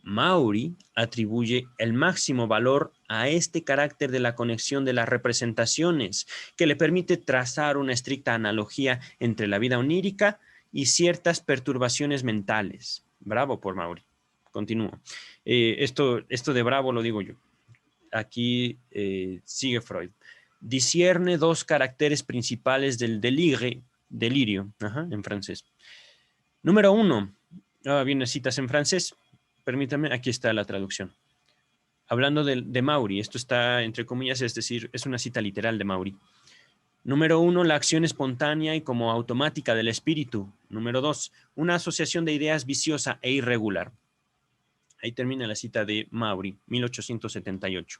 Maury atribuye el máximo valor a este carácter de la conexión de las representaciones, que le permite trazar una estricta analogía entre la vida onírica y ciertas perturbaciones mentales. Bravo por Maury. Continúo. Esto de bravo lo digo yo. Aquí sigue Freud. discierne dos caracteres principales del delirio, en francés. Número 1. Viene citas en francés. Permítame, aquí está la traducción. Hablando de Maury, esto está entre comillas, es decir, es una cita literal de Maury. Número 1, la acción espontánea y como automática del espíritu. Número 2, una asociación de ideas viciosa e irregular. Ahí termina la cita de Maury, 1878.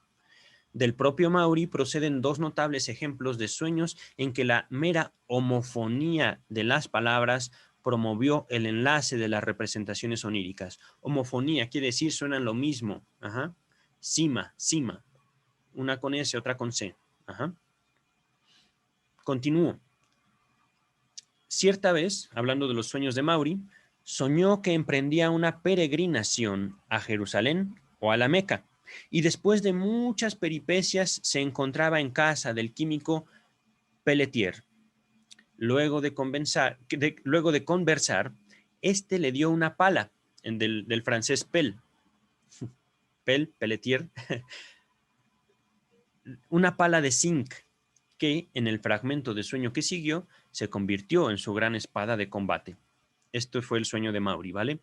Del propio Maury proceden dos notables ejemplos de sueños en que la mera homofonía de las palabras promovió el enlace de las representaciones oníricas. Homofonía quiere decir suenan lo mismo. Cima, cima. Una con S, otra con C. Continúo. Cierta vez, hablando de los sueños de Maury, soñó que emprendía una peregrinación a Jerusalén o a la Meca, y después de muchas peripecias se encontraba en casa del químico Pelletier. Luego de conversar, este le dio una pala, del francés Pelletier, una pala de zinc, que en el fragmento de sueño que siguió se convirtió en su gran espada de combate. Esto fue el sueño de Maury, ¿vale?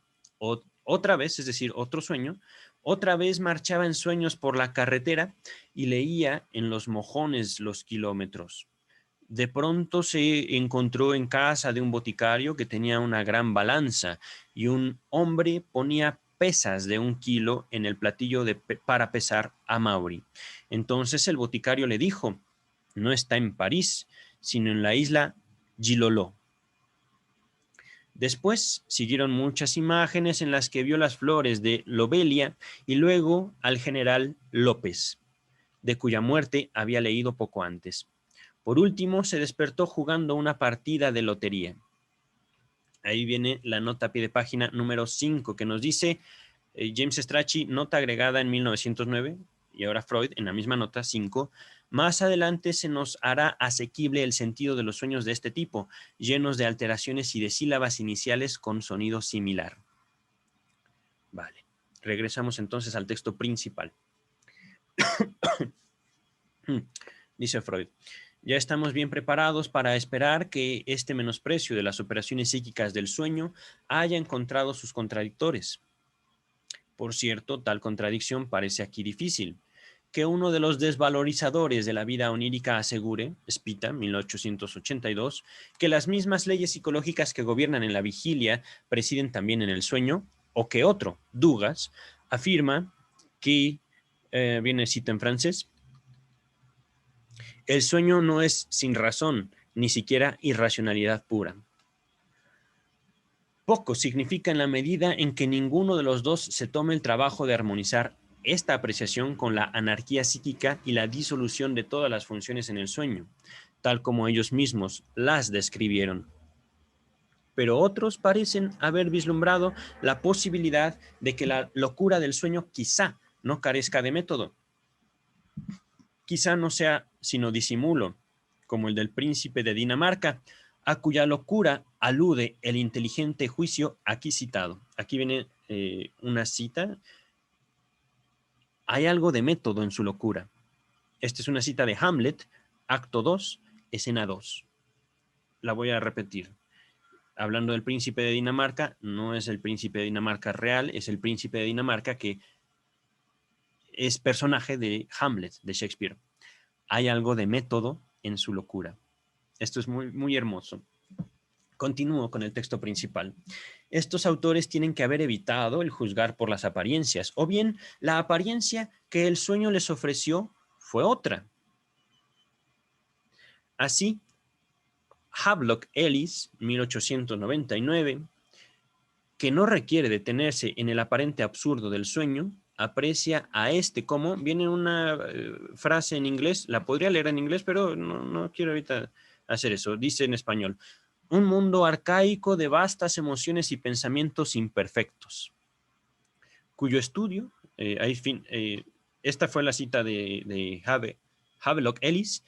Otra vez, es decir, otro sueño, otra vez marchaba en sueños por la carretera y leía en los mojones los kilómetros. De pronto se encontró en casa de un boticario que tenía una gran balanza y un hombre ponía pesas de 1 kilo en el platillo para pesar a Maury. Entonces el boticario le dijo, no está en París, sino en la isla Gilolo. Después siguieron muchas imágenes en las que vio las flores de Lobelia y luego al general López, de cuya muerte había leído poco antes. Por último, se despertó jugando una partida de lotería. Ahí viene la nota a pie de página número 5 que nos dice James Strachey, nota agregada en 1909, y ahora Freud en la misma nota 5. Más adelante se nos hará asequible el sentido de los sueños de este tipo, llenos de alteraciones y de sílabas iniciales con sonido similar. Vale, regresamos entonces al texto principal. Dice Freud, ya estamos bien preparados para esperar que este menosprecio de las operaciones psíquicas del sueño haya encontrado sus contradictores. Por cierto, tal contradicción parece aquí difícil. Que uno de los desvalorizadores de la vida onírica asegure, Spita, 1882, que las mismas leyes psicológicas que gobiernan en la vigilia presiden también en el sueño, o que otro, Dugas, afirma que, viene cita en francés, el sueño no es sin razón, ni siquiera irracionalidad pura. Poco significa en la medida en que ninguno de los dos se tome el trabajo de armonizar esta apreciación con la anarquía psíquica y la disolución de todas las funciones en el sueño, tal como ellos mismos las describieron. Pero otros parecen haber vislumbrado la posibilidad de que la locura del sueño quizá no carezca de método. Quizá no sea sino disimulo, como el del príncipe de Dinamarca, a cuya locura alude el inteligente juicio aquí citado. Aquí viene una cita. Hay algo de método en su locura. Esta es una cita de Hamlet, acto 2, escena 2. La voy a repetir. Hablando del príncipe de Dinamarca, no es el príncipe de Dinamarca real, es el príncipe de Dinamarca que es personaje de Hamlet, de Shakespeare. Hay algo de método en su locura. Esto es muy, muy hermoso. Continúo con el texto principal. Estos autores tienen que haber evitado el juzgar por las apariencias, o bien la apariencia que el sueño les ofreció fue otra. Así, Havelock Ellis, 1899, que no requiere detenerse en el aparente absurdo del sueño, aprecia a este como, viene una frase en inglés, la podría leer en inglés, pero no quiero ahorita hacer eso, dice en español, un mundo arcaico de vastas emociones y pensamientos imperfectos, cuyo estudio, esta fue la cita de Havelock Ellis,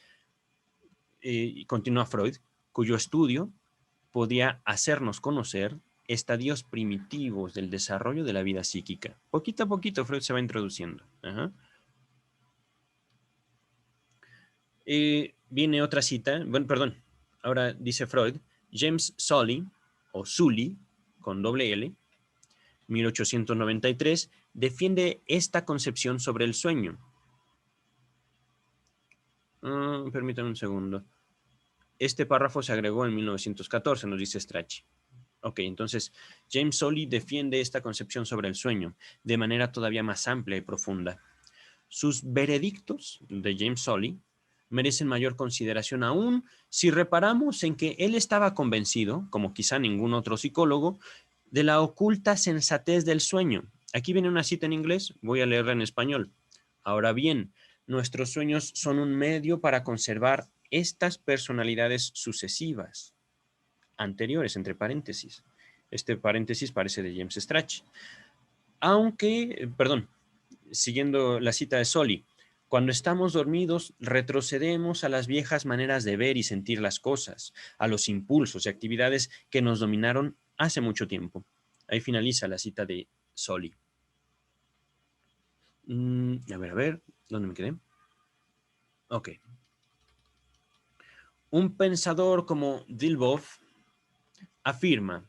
y continúa Freud, cuyo estudio podía hacernos conocer estadios primitivos del desarrollo de la vida psíquica. Poquito a poquito Freud se va introduciendo. Viene otra cita, bueno, perdón, ahora dice Freud, James Sully, o Sully, con doble L, 1893, defiende esta concepción sobre el sueño. Permítame un segundo. Este párrafo se agregó en 1914, nos dice Strachey. Ok, entonces James Sully defiende esta concepción sobre el sueño de manera todavía más amplia y profunda. Sus veredictos de James Sully merecen mayor consideración aún si reparamos en que él estaba convencido, como quizá ningún otro psicólogo, de la oculta sensatez del sueño. Aquí viene una cita en inglés, voy a leerla en español. Ahora bien, nuestros sueños son un medio para conservar estas personalidades sucesivas, anteriores, entre paréntesis. Este paréntesis parece de James Strachey. Aunque, perdón, siguiendo la cita de Sully, cuando estamos dormidos retrocedemos a las viejas maneras de ver y sentir las cosas, a los impulsos y actividades que nos dominaron hace mucho tiempo. Ahí finaliza la cita de Sully. A ver, ¿dónde me quedé? Ok. Un pensador como Dilbov afirma,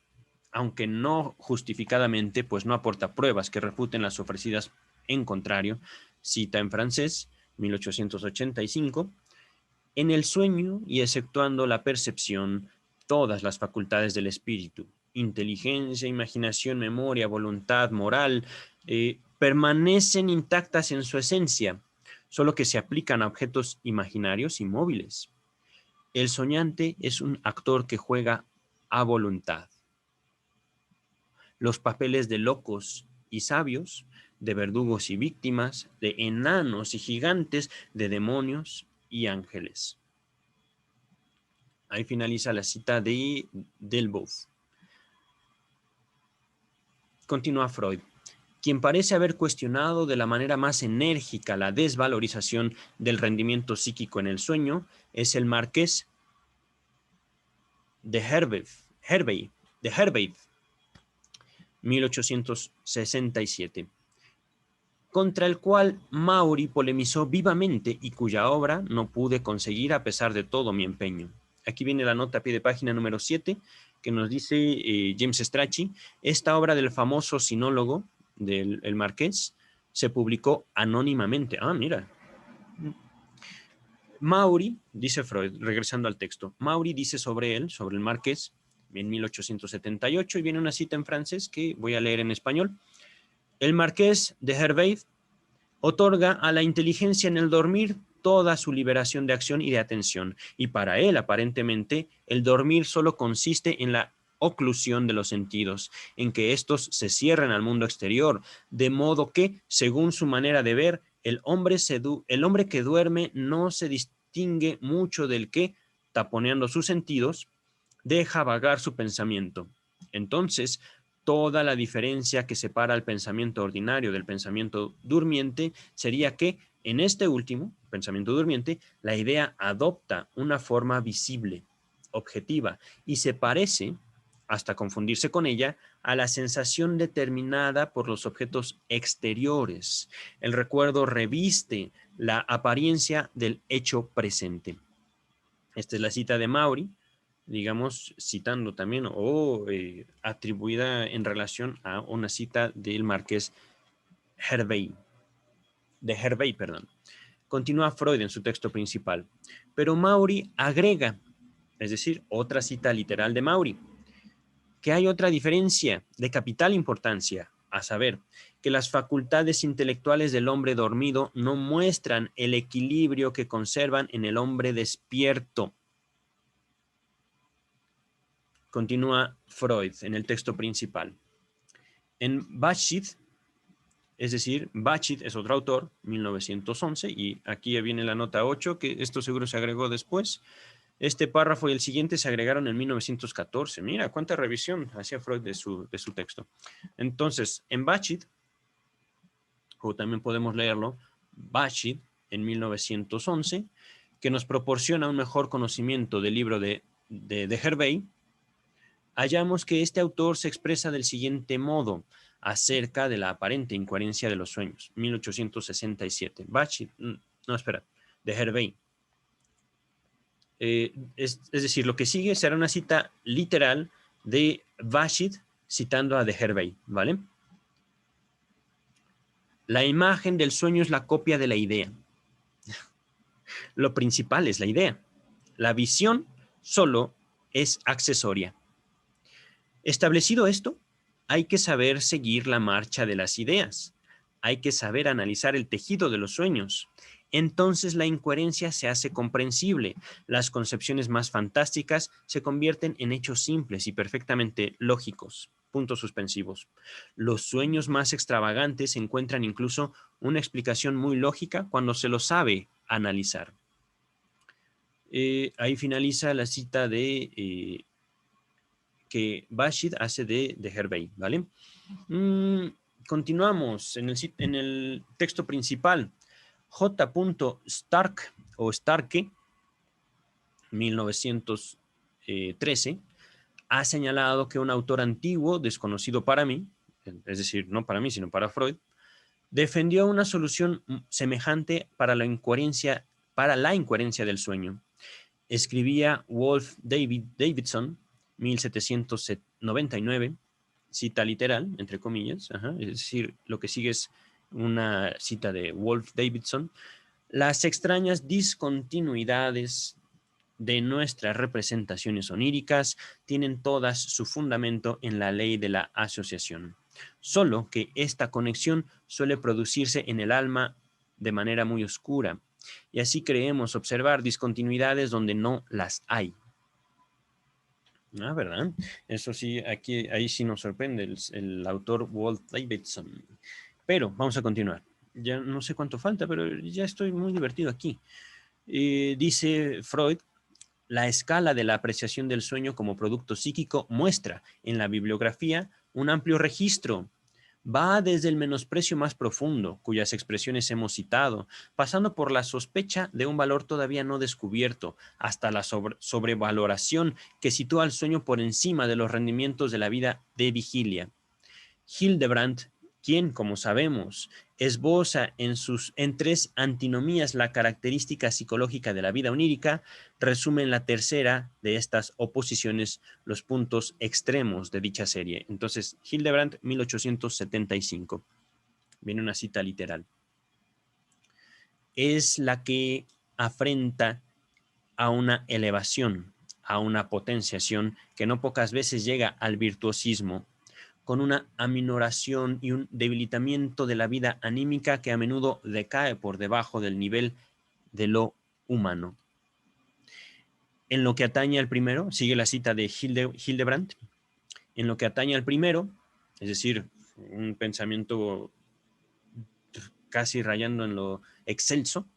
aunque no justificadamente, pues no aporta pruebas que refuten las ofrecidas en contrario, cita en francés, 1885, en el sueño y exceptuando la percepción, todas las facultades del espíritu, inteligencia, imaginación, memoria, voluntad, moral, permanecen intactas en su esencia, solo que se aplican a objetos imaginarios y móviles. El soñante es un actor que juega a voluntad los papeles de locos y sabios, de verdugos y víctimas, de enanos y gigantes, de demonios y ángeles. Ahí finaliza la cita de Delboeuf. Continúa Freud, quien parece haber cuestionado de la manera más enérgica la desvalorización del rendimiento psíquico en el sueño es el marqués de Hervey, 1867, contra el cual Maury polemizó vivamente y cuya obra no pude conseguir a pesar de todo mi empeño. Aquí viene la nota a pie de página número 7 que nos dice James Strachey, esta obra del famoso sinólogo del Marqués se publicó anónimamente. Ah, mira. Maury, dice Freud, regresando al texto, Maury dice sobre él, sobre el Marqués, en 1878, y viene una cita en francés que voy a leer en español. El Marqués de Hervey otorga a la inteligencia en el dormir toda su liberación de acción y de atención. Y para él, aparentemente, el dormir solo consiste en la oclusión de los sentidos, en que éstos se cierran al mundo exterior, de modo que, según su manera de ver, el hombre que duerme no se distingue mucho del que, taponeando sus sentidos, deja vagar su pensamiento. Entonces, toda la diferencia que separa el pensamiento ordinario del pensamiento durmiente sería que en este último, pensamiento durmiente, la idea adopta una forma visible, objetiva, y se parece, hasta confundirse con ella, a la sensación determinada por los objetos exteriores. El recuerdo reviste la apariencia del hecho presente. Esta es la cita de Maury, digamos, citando también o atribuida en relación a una cita del marqués Hervey, perdón. Continúa Freud en su texto principal, pero Maury agrega, es decir, otra cita literal de Maury, que hay otra diferencia de capital importancia, a saber, que las facultades intelectuales del hombre dormido no muestran el equilibrio que conservan en el hombre despierto. Continúa Freud en el texto principal. En Bashid, es decir, Bashid es otro autor, 1911, y aquí viene la nota 8, que esto seguro se agregó después. Este párrafo y el siguiente se agregaron en 1914. Mira, cuánta revisión hacía Freud de su texto. Entonces, en Bashid, o también podemos leerlo, Bashid, en 1911, que nos proporciona un mejor conocimiento del libro de Hervey, hallamos que este autor se expresa del siguiente modo acerca de la aparente incoherencia de los sueños. 1867. Bashid, no, espera, de Hervey. es decir, lo que sigue será una cita literal de Bashid citando a de Hervey, ¿vale? La imagen del sueño es la copia de la idea. Lo principal es la idea. La visión solo es accesoria. Establecido esto, hay que saber seguir la marcha de las ideas. Hay que saber analizar el tejido de los sueños. Entonces la incoherencia se hace comprensible. Las concepciones más fantásticas se convierten en hechos simples y perfectamente lógicos. Puntos suspensivos. Los sueños más extravagantes encuentran incluso una explicación muy lógica cuando se lo sabe analizar. Ahí finaliza la cita de que Bashid hace de Hervey, ¿vale? Continuamos en el texto principal. J. Stark o Starke, 1913, ha señalado que un autor antiguo, desconocido para mí, es decir, no para mí, sino para Freud, defendió una solución semejante para la incoherencia del sueño. Escribía Wolf Davidson, 1799, cita literal, entre comillas, es decir, lo que sigue es una cita de Wolf Davidson. Las extrañas discontinuidades de nuestras representaciones oníricas tienen todas su fundamento en la ley de la asociación. Solo que esta conexión suele producirse en el alma de manera muy oscura, y así creemos observar discontinuidades donde no las hay. ¿Verdad? Eso sí, ahí sí nos sorprende el autor Walt Davidson. Pero vamos a continuar. Ya no sé cuánto falta, pero ya estoy muy divertido aquí. Dice Freud, la escala de la apreciación del sueño como producto psíquico muestra en la bibliografía un amplio registro. Va desde el menosprecio más profundo, cuyas expresiones hemos citado, pasando por la sospecha de un valor todavía no descubierto, hasta la sobrevaloración que sitúa al sueño por encima de los rendimientos de la vida de vigilia. Hildebrandt, quien, como sabemos, esboza en tres antinomías la característica psicológica de la vida onírica, resume en la tercera de estas oposiciones los puntos extremos de dicha serie. Entonces, Hildebrandt, 1875. Viene una cita literal. Es la que afrenta a una elevación, a una potenciación que no pocas veces llega al virtuosismo, con una aminoración y un debilitamiento de la vida anímica que a menudo decae por debajo del nivel de lo humano. En lo que atañe al primero, sigue la cita de Hildebrandt, en lo que atañe al primero, es decir, un pensamiento casi rayando en lo excelso,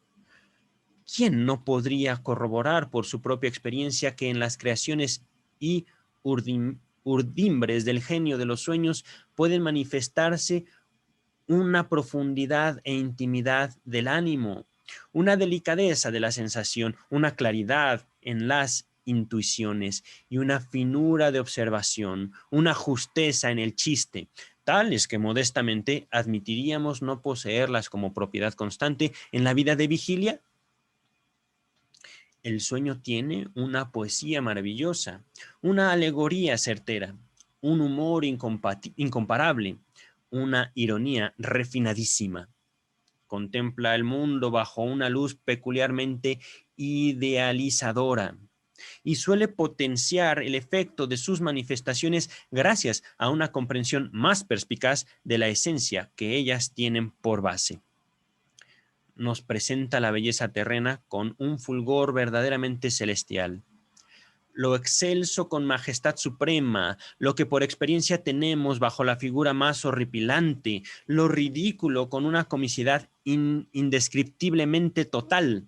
¿quién no podría corroborar por su propia experiencia que en las creaciones y urdimbres del genio de los sueños pueden manifestarse una profundidad e intimidad del ánimo, una delicadeza de la sensación, una claridad en las intuiciones y una finura de observación, una justeza en el chiste, tales que modestamente admitiríamos no poseerlas como propiedad constante en la vida de vigilia? El sueño tiene una poesía maravillosa, una alegoría certera, un humor incomparable, una ironía refinadísima. Contempla el mundo bajo una luz peculiarmente idealizadora y suele potenciar el efecto de sus manifestaciones gracias a una comprensión más perspicaz de la esencia que ellas tienen por base. Nos presenta la belleza terrena con un fulgor verdaderamente celestial. Lo excelso con majestad suprema, lo que por experiencia tenemos bajo la figura más horripilante, lo ridículo con una comicidad indescriptiblemente total.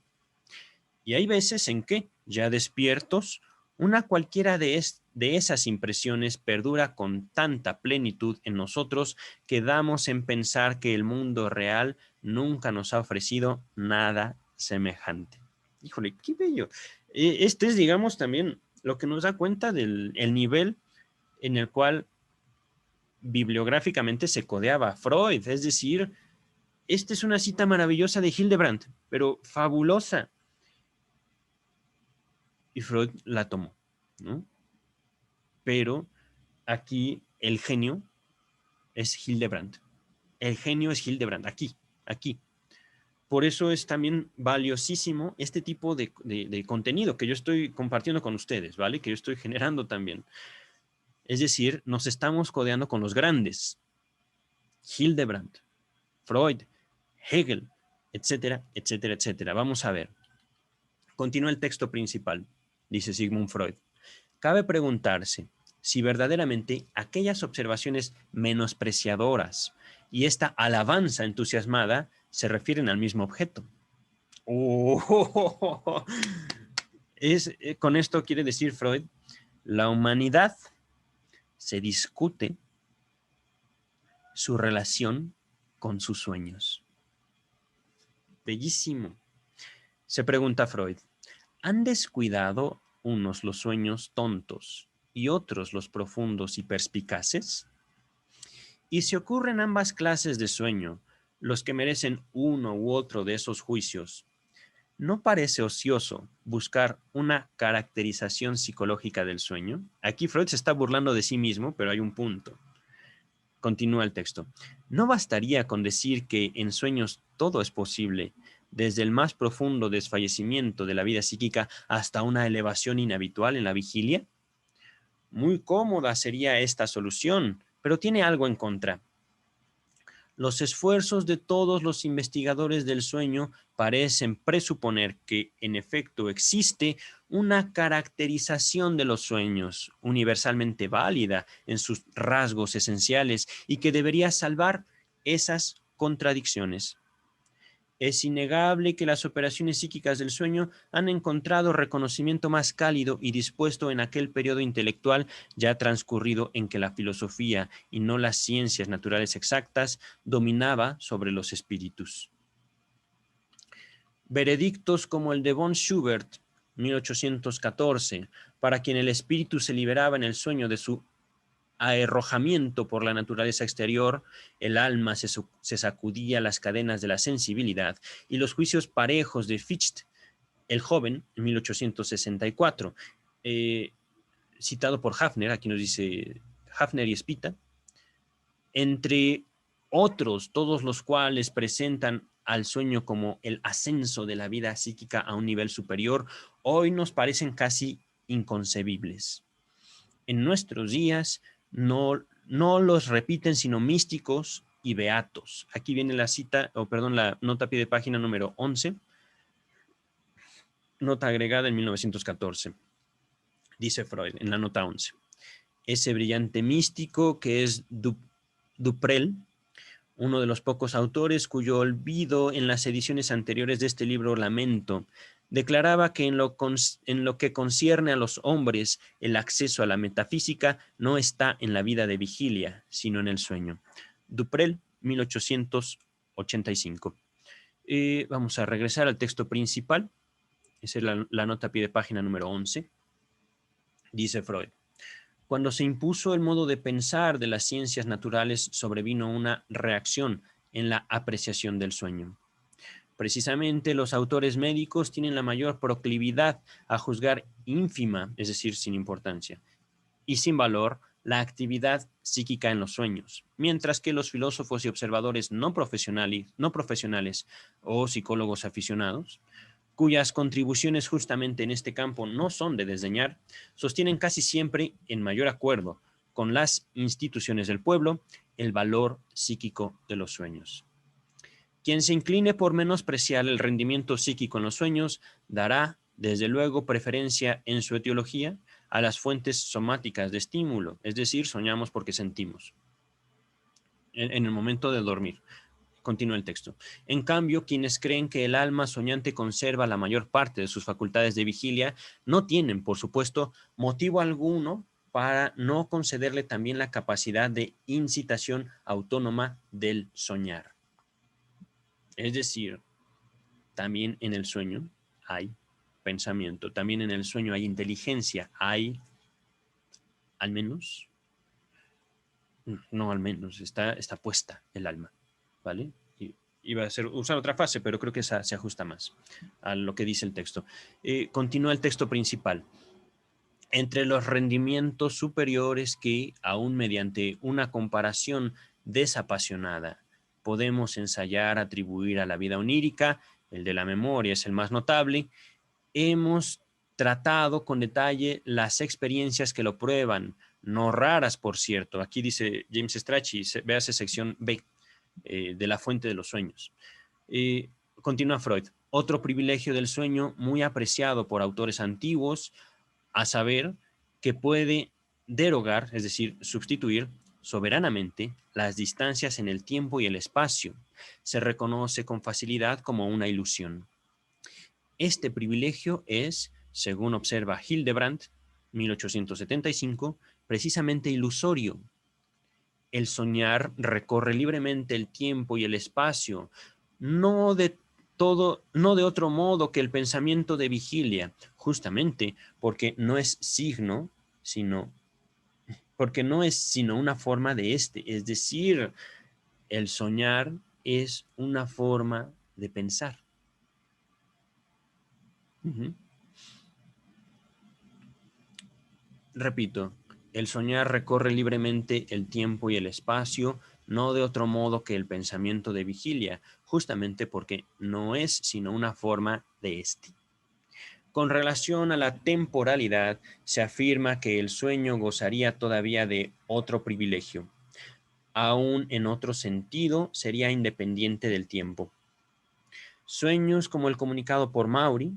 Y hay veces en que, ya despiertos, una cualquiera de esas impresiones perdura con tanta plenitud en nosotros que damos en pensar que el mundo real nunca nos ha ofrecido nada semejante. Híjole, qué bello. Este es, digamos, también lo que nos da cuenta del nivel en el cual bibliográficamente se codeaba Freud. Es decir, esta es una cita maravillosa de Hildebrandt, pero fabulosa. y Freud la tomó, ¿no? Pero aquí el genio es Hildebrand. El genio es Hildebrand, aquí. Por eso es también valiosísimo este tipo de contenido que yo estoy compartiendo con ustedes, ¿vale? Que yo estoy generando también. Es decir, nos estamos codeando con los grandes. Hildebrand, Freud, Hegel, etcétera, etcétera, etcétera. Vamos a ver. Continúa el texto principal, dice Sigmund Freud. Cabe preguntarse si verdaderamente aquellas observaciones menospreciadoras y esta alabanza entusiasmada se refieren al mismo objeto. Oh, con esto quiere decir Freud, la humanidad se discute su relación con sus sueños. Bellísimo. Se pregunta Freud, ¿han descuidado unos los sueños tontos y otros los profundos y perspicaces? Y si ocurren ambas clases de sueño, los que merecen uno u otro de esos juicios, ¿no parece ocioso buscar una caracterización psicológica del sueño? Aquí Freud se está burlando de sí mismo, pero hay un punto. Continúa el texto. ¿No bastaría con decir que en sueños todo es posible, desde el más profundo desfallecimiento de la vida psíquica hasta una elevación inhabitual en la vigilia? Muy cómoda sería esta solución, pero tiene algo en contra. Los esfuerzos de todos los investigadores del sueño parecen presuponer que, en efecto, existe una caracterización de los sueños universalmente válida en sus rasgos esenciales y que debería salvar esas contradicciones. Es innegable que las operaciones psíquicas del sueño han encontrado reconocimiento más cálido y dispuesto en aquel periodo intelectual ya transcurrido en que la filosofía y no las ciencias naturales exactas dominaba sobre los espíritus. Veredictos como el de von Schubert, 1814, para quien el espíritu se liberaba en el sueño de su arrojamiento por la naturaleza exterior, el alma se sacudía las cadenas de la sensibilidad, y los juicios parejos de Fichte, el joven, en 1864, citado por Hafner, aquí nos dice Hafner y Spita, entre otros, todos los cuales presentan al sueño como el ascenso de la vida psíquica a un nivel superior, hoy nos parecen casi inconcebibles. En nuestros días no los repiten sino místicos y beatos. Aquí viene la cita, la nota a pie de página número 11, nota agregada en 1914. Dice Freud en la nota 11. Ese brillante místico que es Duprel, uno de los pocos autores cuyo olvido en las ediciones anteriores de este libro lamento, declaraba que en lo que concierne a los hombres, el acceso a la metafísica no está en la vida de vigilia, sino en el sueño. Duprel, 1885. Vamos a regresar al texto principal. Esa es la nota a pie de página número 11. Dice Freud. Cuando se impuso el modo de pensar de las ciencias naturales, sobrevino una reacción en la apreciación del sueño. Precisamente los autores médicos tienen la mayor proclividad a juzgar ínfima, es decir, sin importancia, y sin valor, la actividad psíquica en los sueños, mientras que los filósofos y observadores no profesionales o psicólogos aficionados, cuyas contribuciones justamente en este campo no son de desdeñar, sostienen casi siempre, en mayor acuerdo con las instituciones del pueblo, el valor psíquico de los sueños. Quien se incline por menospreciar el rendimiento psíquico en los sueños dará, desde luego, preferencia en su etiología a las fuentes somáticas de estímulo, es decir, soñamos porque sentimos en el momento de dormir. Continúa el texto. En cambio, quienes creen que el alma soñante conserva la mayor parte de sus facultades de vigilia, no tienen, por supuesto, motivo alguno para no concederle también la capacidad de incitación autónoma del soñar. Es decir, también en el sueño hay pensamiento, también en el sueño hay inteligencia, hay, al menos, no al menos, está puesta el alma, ¿vale? iba a usar otra frase, pero creo que esa se ajusta más a lo que dice el texto. Continúa el texto principal. Entre los rendimientos superiores que, aún mediante una comparación desapasionada, podemos ensayar atribuir a la vida onírica, el de la memoria es el más notable, hemos tratado con detalle las experiencias que lo prueban, no raras, por cierto. Aquí dice James Strachey, véase sección B, de la fuente de los sueños. Continúa Freud. Otro privilegio del sueño muy apreciado por autores antiguos, a saber, que puede derogar, es decir, sustituir soberanamente las distancias en el tiempo y el espacio. Se reconoce con facilidad como una ilusión. Este privilegio es, según observa Hildebrandt, 1875, precisamente ilusorio. El soñar recorre libremente el tiempo y el espacio, no de otro modo que el pensamiento de vigilia, justamente porque no es signo, sino porque no es sino una forma de este, es decir, el soñar es una forma de pensar. Uh-huh. Repito, el soñar recorre libremente el tiempo y el espacio, no de otro modo que el pensamiento de vigilia, justamente porque no es sino una forma de este. Con relación a la temporalidad, se afirma que el sueño gozaría todavía de otro privilegio. Aún en otro sentido, sería independiente del tiempo. Sueños como el comunicado por Maury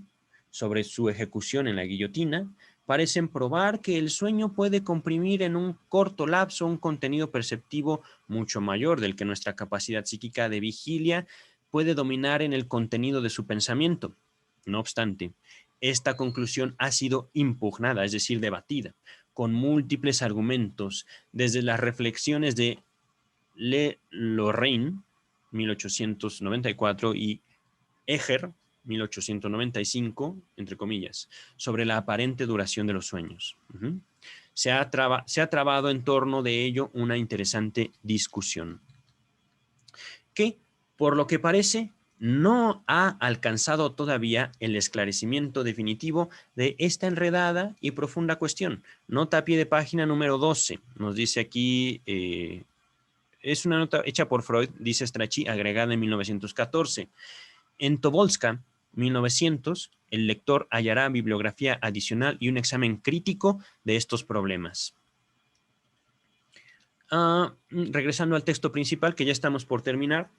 sobre su ejecución en la guillotina parecen probar que el sueño puede comprimir en un corto lapso un contenido perceptivo mucho mayor del que nuestra capacidad psíquica de vigilia puede dominar en el contenido de su pensamiento. No obstante, esta conclusión ha sido impugnada, es decir, debatida, con múltiples argumentos, desde las reflexiones de Le Lorrain, 1894, y Eger, 1895, entre comillas, sobre la aparente duración de los sueños. Uh-huh. Se ha trabado en torno de ello una interesante discusión, que, por lo que parece, no ha alcanzado todavía el esclarecimiento definitivo de esta enredada y profunda cuestión. Nota a pie de página número 12. Nos dice aquí, es una nota hecha por Freud, dice Strachey, agregada en 1914. En Tobolska, 1900, el lector hallará bibliografía adicional y un examen crítico de estos problemas. Regresando al texto principal, que ya estamos por terminar,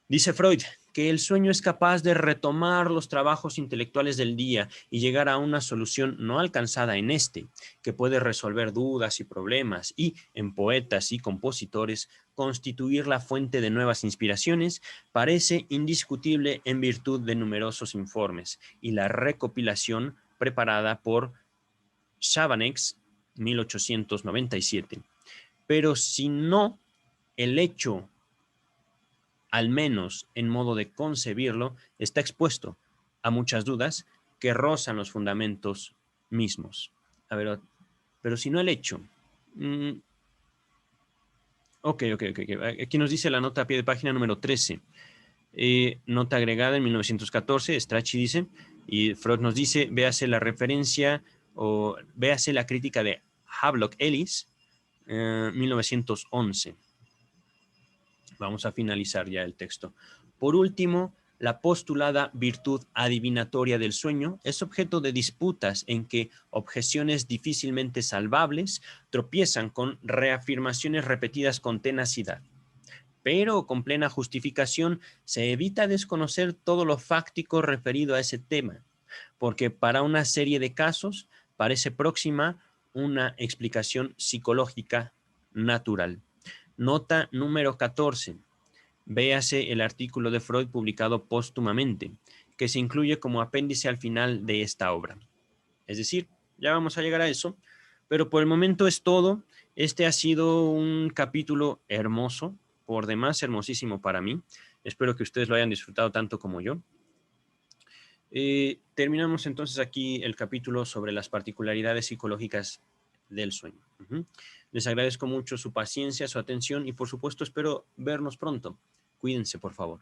dice Freud que el sueño es capaz de retomar los trabajos intelectuales del día y llegar a una solución no alcanzada en este, que puede resolver dudas y problemas y, en poetas y compositores, constituir la fuente de nuevas inspiraciones, parece indiscutible en virtud de numerosos informes y la recopilación preparada por Chabannex, 1897. Pero si no, el hecho, al menos en modo de concebirlo, está expuesto a muchas dudas que rozan los fundamentos mismos. A ver, pero si no el hecho. Ok. Aquí nos dice la nota a pie de página número 13. Nota agregada en 1914, Strachey dice, y Freud nos dice, véase la referencia o véase la crítica de Havelock Ellis, 1911. Vamos a finalizar ya el texto. Por último, la postulada virtud adivinatoria del sueño es objeto de disputas en que objeciones difícilmente salvables tropiezan con reafirmaciones repetidas con tenacidad. Pero con plena justificación se evita desconocer todo lo fáctico referido a ese tema, porque para una serie de casos parece próxima una explicación psicológica natural. Nota número 14. Véase el artículo de Freud publicado póstumamente, que se incluye como apéndice al final de esta obra. Es decir, ya vamos a llegar a eso, pero por el momento es todo. Este ha sido un capítulo hermoso, por demás hermosísimo para mí. Espero que ustedes lo hayan disfrutado tanto como yo. Terminamos entonces aquí el capítulo sobre las particularidades psicológicas del sueño. Les agradezco mucho su paciencia, su atención y por supuesto espero vernos pronto. Cuídense, por favor.